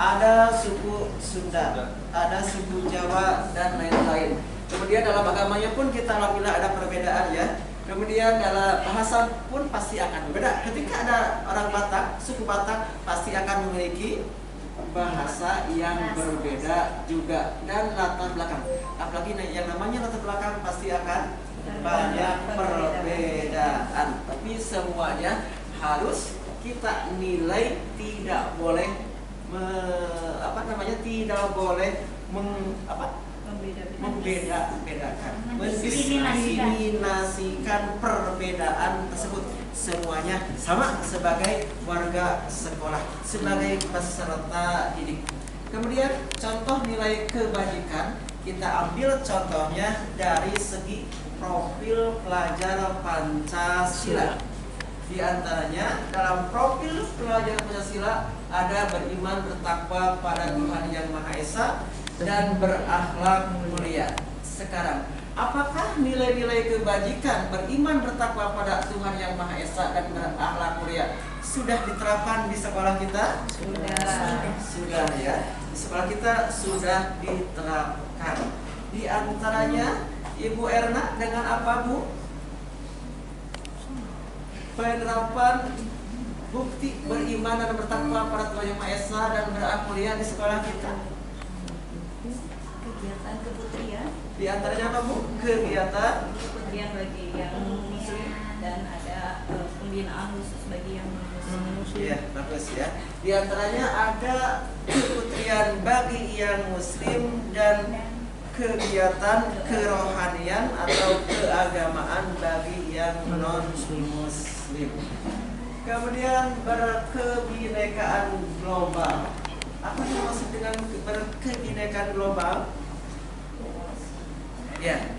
C: ada suku Sunda, ada suku Jawa dan lain-lain. Kemudian dalam agamanya pun kita alhamdulillah ada perbedaan ya. Kemudian dalam bahasa pun pasti akan berbeda. Ketika ada orang Batak, suku Batak pasti akan memiliki bahasa yang berbeda juga dan latar belakang. Apalagi yang namanya latar belakang pasti akan banyak perbedaan. Tapi semuanya harus kita nilai, tidak boleh tidak boleh membeda-bedakan, mendiskriminasikan perbedaan tersebut. Semuanya sama sebagai warga sekolah, sebagai peserta didik. Kemudian contoh nilai kebajikan, kita ambil contohnya dari segi profil pelajar Pancasila. Di antaranya dalam profil pelajar Pancasila ada beriman bertakwa pada Tuhan Yang Maha Esa dan berakhlak mulia. Sekarang, apakah nilai-nilai kebajikan beriman bertakwa pada Tuhan Yang Maha Esa dan berakhlak mulia sudah diterapkan di sekolah kita? Sudah ya. Di sekolah kita sudah diterapkan. Di antaranya Ibu Erna dengan apa, Bu? Penerapan bukti beriman dan bertakwa pada Tuhan Yang Maha Esa dan berakhlak mulia di sekolah kita.
H: Kegiatan keputrian.
C: Di antaranya apa, Bu? Kegiatan
H: Keputrian bagi yang muslim dan ada pembinaan khusus bagi yang muslim.
C: Iya, bagus ya. Di antaranya ada keputrian bagi yang muslim dan kegiatan kerohanian atau keagamaan bagi yang non-muslim. Kemudian berkebinekaan global. Apa yang maksud dengan berkebinekaan global? Ya,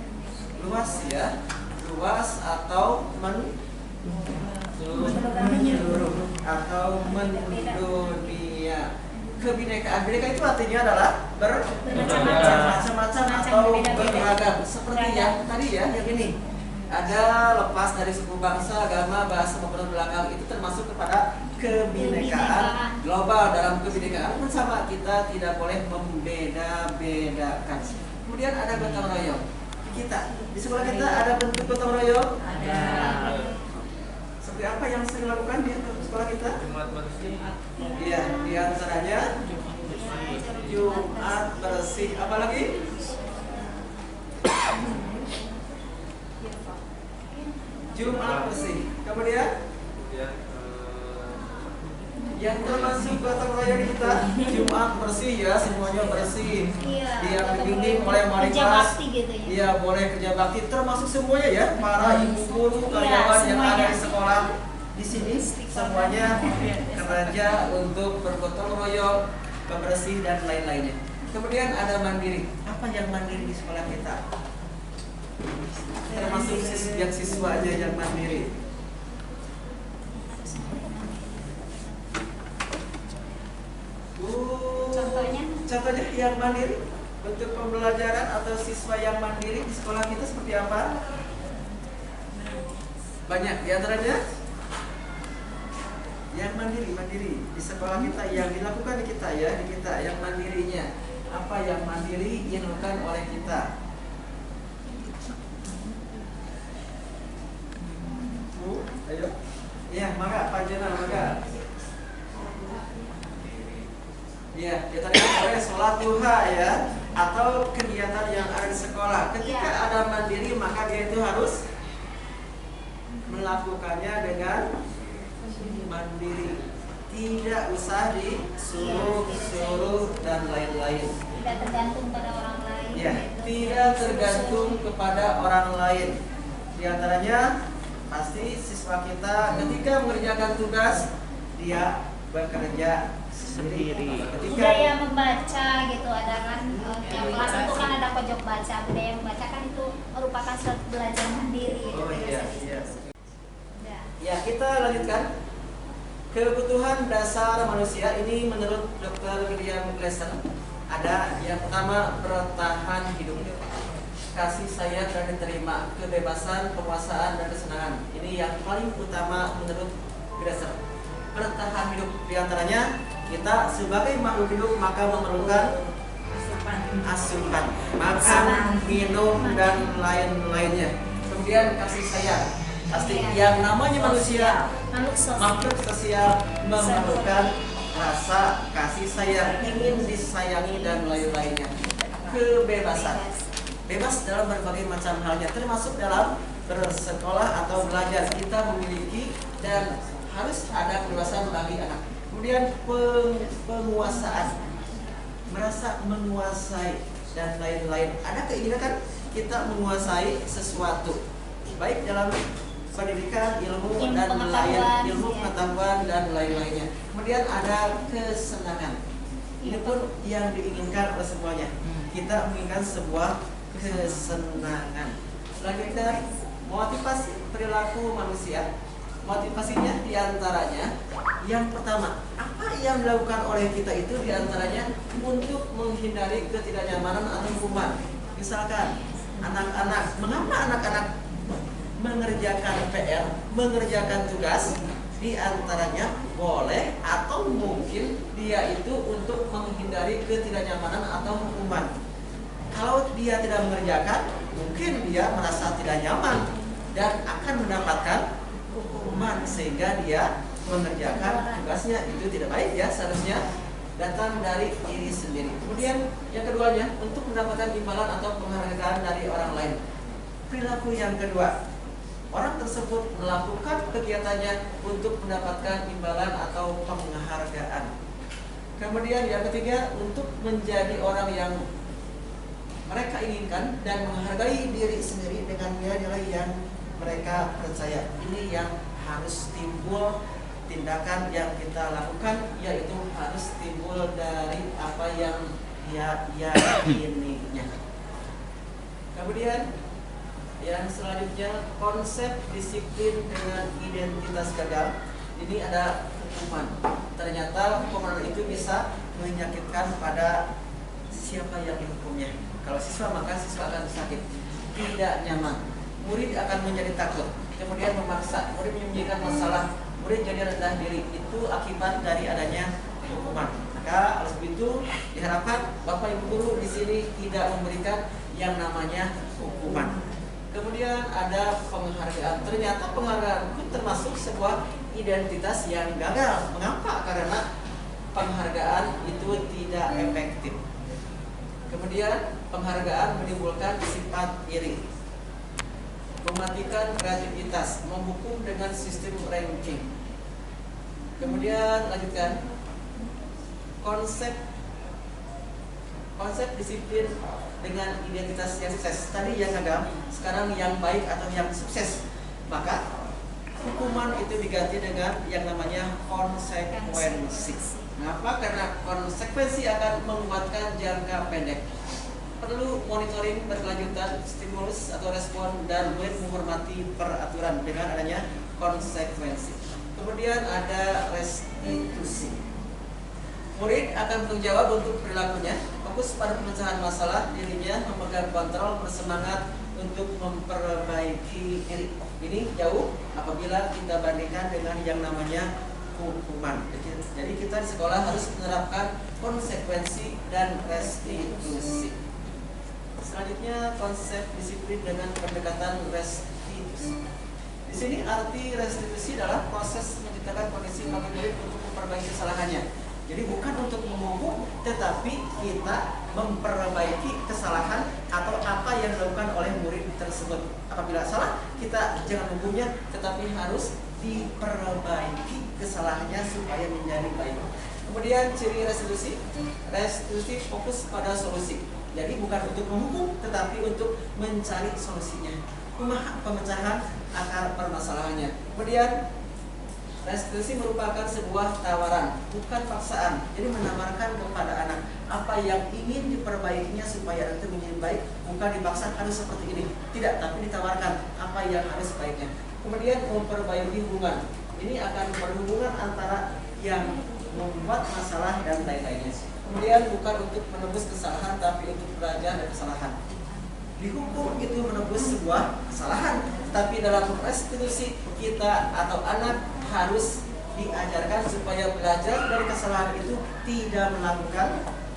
C: luas ya, luas atau menyeluruh atau mendunia. Kebinekaan, bineka itu artinya adalah bermacam-macam atau beragam. Seperti yang tadi ya, yang ini ada lepas dari suku bangsa, agama, bahasa maupun belakang, itu termasuk kepada kebinekaan global. Dalam kebinekaan pun sama, kita tidak boleh membeda-bedakan. Kemudian ada gotong royong. Kita di sekolah kita ada bentuk gotong royong.
H: Ada.
C: Seperti apa yang sering dilakukan di sekolah kita?
A: Jumat bersih.
C: Iya, di antaranya Jumat bersih. Apa lagi? Jumat bersih. Kemudian yang termasuk gotong royong kita Jumat bersih ya, semuanya bersih.
D: Iya.
C: Dia bimbing mulai wali
D: Kerja
C: kelas.
D: bakti gitu ya.
C: Iya, boleh kerja bakti termasuk semuanya ya, para ibu guru, karyawan yang
D: semuanya.
C: ada di sekolah di sini semuanya kerja untuk bergotong royong, bebersih dan lain-lainnya. Kemudian ada mandiri. Apa yang mandiri di sekolah kita? Termasuk yang siswa aja yang mandiri. Contohnya yang mandiri, bentuk pembelajaran atau siswa yang mandiri di sekolah kita seperti apa? Banyak, di antaranya yang mandiri di sekolah kita yang dilakukan di kita ya, di kita yang mandirinya. Apa yang mandiri yang dilakukan oleh kita? Bu, ayo. Ya, maka Pak Jenal, maka. Ya, kita boleh sholat duha ya, atau kegiatan yang ada di sekolah. Ketika ada mandiri, maka dia itu harus melakukannya dengan mandiri. Tidak usah disuruh dan lain-lain.
D: Tidak tergantung pada orang lain. lain.
C: Ya,
D: gitu.
C: tidak tergantung kepada orang lain. Di antaranya pasti siswa kita ketika mengerjakan tugas dia bekerja sendiri.
D: Budaya membaca gitu ada kan, tiap kelas itu kan ada pojok baca. Budaya membaca kan itu merupakan suatu belajar mandiri gitu.
C: Oh iya, iya.
D: Udah.
C: Ya, kita lanjutkan. Kebutuhan dasar manusia ini menurut Dr. William Glasser ada yang pertama bertahan hidup, kasih sayang dan diterima, kebebasan, penguasaan dan kesenangan. Ini yang paling utama menurut Glasser. Bertahan hidup diantaranya kita sebagai makhluk hidup maka memerlukan asupan, makan, minum dan lain-lainnya. Kemudian kasih sayang. Pasti yang namanya manusia makhluk sosial memerlukan rasa kasih sayang, ingin disayangi dan lain-lainnya. Kebebasan, bebas dalam berbagai macam halnya, termasuk dalam bersekolah atau belajar. Kita memiliki dan harus ada kebebasan bagi anak. Kemudian penguasaan, merasa menguasai dan lain-lain. Ada keinginan kan kita menguasai sesuatu, baik dalam pendidikan, ilmu dan lain, ilmu pengetahuan dan lain-lainnya. Kemudian ada kesenangan. Ini pun yang diinginkan oleh semuanya. Kita menginginkan sebuah kesenangan. Selanjutnya motivasi perilaku manusia. Motivasinya diantaranya yang pertama, apa yang dilakukan oleh kita itu diantaranya untuk menghindari ketidaknyamanan atau hukuman. Misalkan anak-anak, mengapa anak-anak mengerjakan PR, mengerjakan tugas, diantaranya boleh atau mungkin dia itu untuk menghindari ketidaknyamanan atau hukuman. Kalau dia tidak mengerjakan, mungkin dia merasa tidak nyaman dan akan mendapatkan hukuman sehingga dia mengerjakan tugasnya. Itu tidak baik ya, seharusnya datang dari diri sendiri. Kemudian yang keduanya untuk mendapatkan imbalan atau penghargaan dari orang lain. Perilaku yang kedua, orang tersebut melakukan kegiatannya untuk mendapatkan imbalan atau penghargaan. Kemudian yang ketiga, untuk menjadi orang yang mereka inginkan dan menghargai diri sendiri dengan nilai-nilai yang mereka percaya. Ini yang harus timbul, tindakan yang kita lakukan yaitu harus timbul dari apa yang dia yakininya. Kemudian yang selanjutnya konsep disiplin dengan identitas gagal. Ini ada hukuman. Ternyata hukuman itu bisa menyakitkan pada siapa yang dihukumnya. Kalau siswa maka siswa akan sakit, tidak nyaman. Murid akan menjadi takut, kemudian memaksa. Murid menyembunyikan masalah, murid jadi rendah diri. Itu akibat dari adanya hukuman. Maka oleh sebab itu diharapkan Bapak Ibu guru di sini tidak memberikan yang namanya hukuman. Kemudian ada penghargaan. Ternyata penghargaan itu termasuk sebuah identitas yang gagal. Mengapa? Karena penghargaan itu tidak efektif. Kemudian penghargaan menimbulkan sifat iri, mematikan kreativitas, menghukum dengan sistem ranking. Kemudian lanjutkan konsep disiplin dengan identitas yang sukses. Tadi yang gagal, sekarang yang baik atau yang sukses. Maka hukuman itu diganti dengan yang namanya konsekuensi. Mengapa? Karena konsekuensi akan menguatkan jangka pendek. Perlu monitoring berkelanjutan, stimulus atau respon, dan murid menghormati peraturan dengan adanya konsekuensi. Kemudian ada restitusi. Murid akan bertanggung jawab untuk perilakunya, fokus pada pemecahan masalah dirinya, memegang kontrol, bersemangat untuk memperbaiki diri. Ini jauh apabila kita bandingkan dengan yang namanya hukuman. Jadi kita di sekolah harus menerapkan konsekuensi dan restitusi. Selanjutnya konsep disiplin dengan pendekatan restitusi. Di sini arti restitusi adalah proses menciptakan kondisi bagi murid untuk memperbaiki kesalahannya. Jadi bukan untuk menghukum, tetapi kita memperbaiki kesalahan atau apa yang dilakukan oleh murid tersebut. Apabila salah, kita jangan menghukumnya, tetapi harus diperbaiki kesalahannya supaya menjadi baik. Kemudian ciri restitusi fokus pada solusi. Jadi bukan untuk menghukum, tetapi untuk mencari solusinya, pemecahan akar permasalahannya. Kemudian restitusi merupakan sebuah tawaran, bukan paksaan. Jadi menawarkan kepada anak apa yang ingin diperbaikinya supaya itu menjadi baik, bukan dipaksa harus seperti ini. Tidak, tapi ditawarkan apa yang harus baiknya. Kemudian memperbaiki hubungan. Ini akan berhubungan antara yang membuat masalah dan lain-lainnya. Kemudian bukan untuk menebus kesalahan, tapi untuk belajar dari kesalahan. Dihukum itu menebus sebuah kesalahan, tapi dalam restitusi kita atau anak harus diajarkan supaya belajar dari kesalahan itu tidak melakukan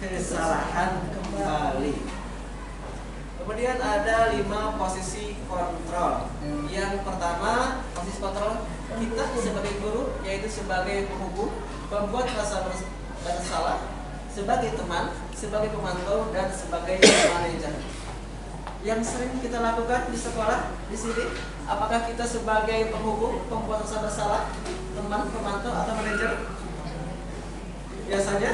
C: kesalahan kembali. Kemudian ada 5 posisi kontrol. Yang pertama, posisi kontrol kita sebagai guru, yaitu sebagai penghukum, pembuat rasa bersalah, sebagai teman, sebagai pemantau, dan sebagai manajer. Yang sering kita lakukan di sekolah di sini, apakah kita sebagai penghukum, pembuat rasa bersalah, teman, pemantau, atau manajer? Biasanya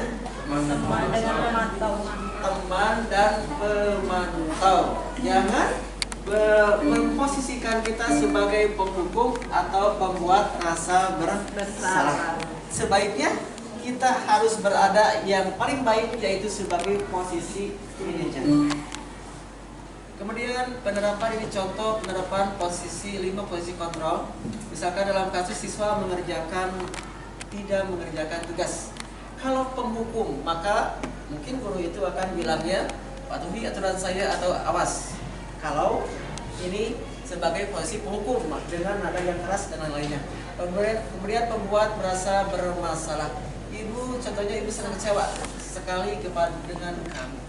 H: teman dengan pemantau.
C: Teman dan pemantau. Jangan memposisikan kita sebagai penghukum atau pembuat rasa bersalah. Sebaiknya kita harus berada yang paling baik, yaitu sebagai posisi manajer. Kemudian penerapan ini contoh penerapan posisi 5 posisi kontrol. Misalkan dalam kasus siswa tidak mengerjakan tugas. Kalau penghukum, maka mungkin guru itu akan bilangnya patuhi aturan saya atau awas. Kalau ini sebagai posisi penghukum dengan nada yang keras dan lain-lainnya. Kemudian pembuat merasa bermasalah. Contohnya ibu sangat kecewa sekali dengan kamu.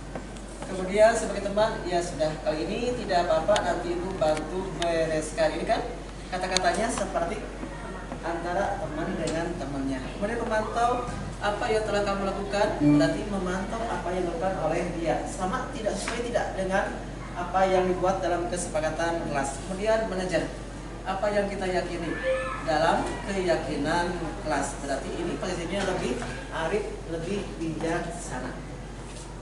C: Kemudian sebagai teman, ya sudah, kali ini tidak apa-apa, nanti ibu bantu bereskan. Ini kan kata-katanya seperti antara teman dengan temannya. Kemudian pemantau, apa yang telah kamu lakukan, berarti memantau apa yang dilakukan oleh dia selama tidak sesuai tidak dengan apa yang dibuat dalam kesepakatan kelas. Kemudian manajer, apa yang kita yakini dalam keyakinan kelas, berarti ini posisinya lebih arif, lebih bijaksana.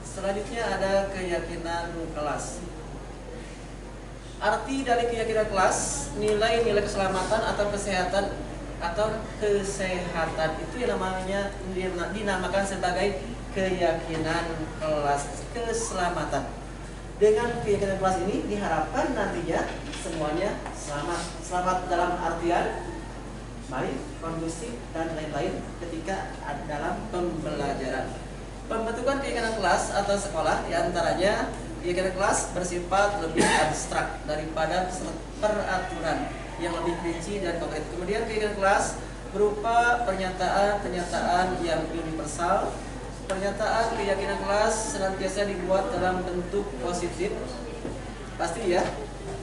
C: Selanjutnya ada keyakinan kelas. Arti dari keyakinan kelas, nilai-nilai keselamatan atau kesehatan itu yang namanya dinamakan sebagai keyakinan kelas, keselamatan. Dengan keyakinan kelas ini diharapkan nantinya semuanya selamat. Selamat dalam artian baik, kondusif, dan lain-lain ketika dalam pembelajaran. Pembentukan keyakinan kelas atau sekolah diantaranya keyakinan kelas bersifat lebih abstrak daripada peraturan yang lebih rinci dan konkret. Kemudian keyakinan kelas berupa pernyataan-pernyataan yang universal. Pernyataan keyakinan kelas senantiasa dibuat dalam bentuk positif. Pasti ya,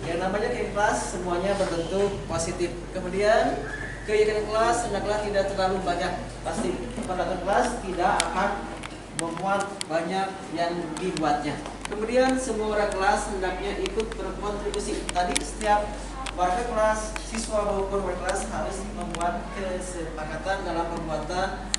C: yang namanya keyakinan kelas semuanya berbentuk positif. Kemudian keyakinan kelas hendaklah tidak terlalu banyak. Pasti peraturan kelas tidak akan memuat banyak yang dibuatnya. Kemudian semua orang kelas hendaknya ikut berkontribusi. Tadi setiap warga kelas, siswa maupun warga kelas harus membuat kesepakatan dalam pembuatan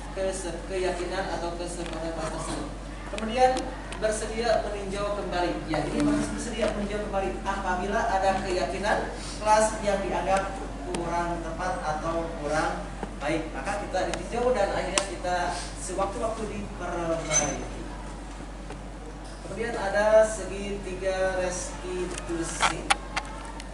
C: keyakinan atau kesepakatan kelas tersebut. Kemudian bersedia meninjau kembali. Ya, ini bersedia meninjau kembali apabila ada keyakinan kelas yang dianggap kurang tepat atau kurang baik, maka kita ditinjau dan akhirnya kita sewaktu-waktu diperbaiki. Kemudian ada segitiga restitusi.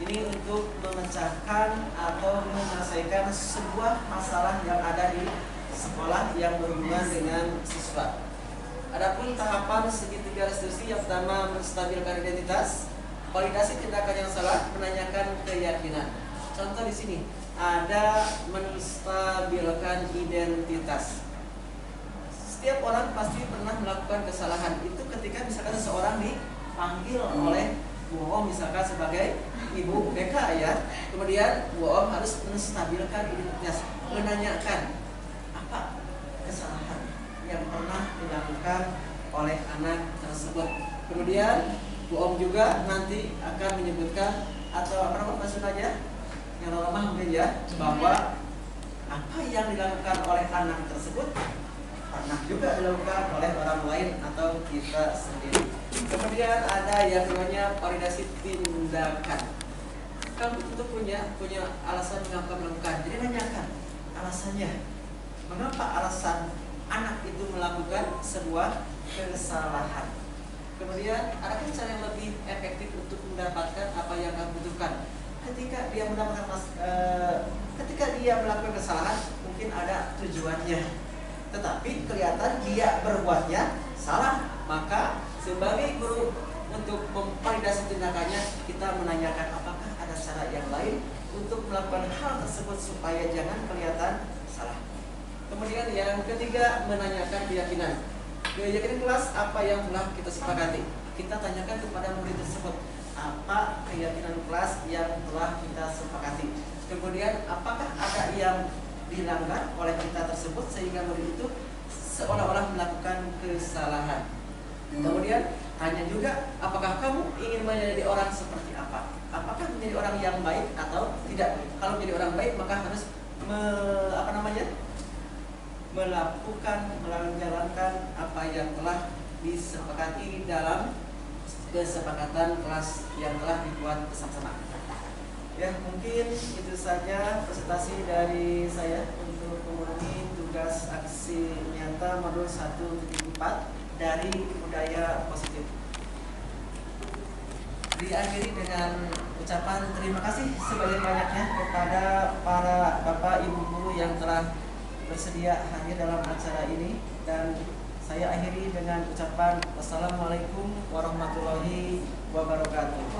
C: Ini untuk memecahkan atau menyelesaikan sebuah masalah yang ada di sekolah yang berhubungan dengan siswa. Adapun tahapan segitiga restitusi, yang pertama menstabilkan identitas, validasi tindakan yang salah, menanyakan keyakinan. Contoh di sini ada menstabilkan identitas. Setiap orang pasti pernah melakukan kesalahan. Itu ketika misalkan seseorang dipanggil oleh Bu Om misalkan sebagai Ibu BK ya. Kemudian Bu Om harus menstabilkan identitas, menanyakan apa kesalahan yang pernah dilakukan oleh anak tersebut. Kemudian Bu Om juga nanti akan menyebutkan atau apa namanya maksudnya yang lama mungkin ya, bahwa apa yang dilakukan oleh anak tersebut pernah juga dilakukan oleh orang lain atau kita sendiri. Kemudian ada yang namanya validasi tindakan. Kamu tentu punya alasan mengapa melakukan. Jadi tanyakan alasannya. Mengapa alasan anak itu melakukan sebuah kesalahan? Kemudian adakah cara yang lebih efektif untuk mendapatkan apa yang kamu butuhkan? Ketika dia melakukan kesalahan, mungkin ada tujuannya, tetapi kelihatan dia berbuatnya salah. Maka sebagai guru untuk memvalidasi tindakannya, kita menanyakan apakah ada cara yang lain untuk melakukan hal tersebut supaya jangan kelihatan salah. Kemudian yang ketiga, menanyakan keyakinan. Keyakinan kelas apa yang telah kita sepakati. Kita tanyakan kepada murid tersebut, apa keyakinan kelas yang telah kita sepakati. Kemudian apakah ada yang dilanggar oleh kita tersebut sehingga murid itu seolah-olah melakukan kesalahan. Kemudian tanya juga, apakah kamu ingin menjadi orang seperti apa? Apakah menjadi orang yang baik atau tidak? Kalau menjadi orang baik maka harus menjalankan apa yang telah disepakati dalam kesepakatan kelas yang telah dibuat bersama-sama. Ya, mungkin itu saja presentasi dari saya untuk memenuhi tugas aksi nyata modul 1.4 dari budaya positif. Diakhiri dengan ucapan terima kasih sebanyak-banyaknya kepada para bapak ibu guru yang telah bersedia hadir dalam acara ini, dan saya akhiri dengan ucapan wassalamualaikum warahmatullahi wabarakatuh.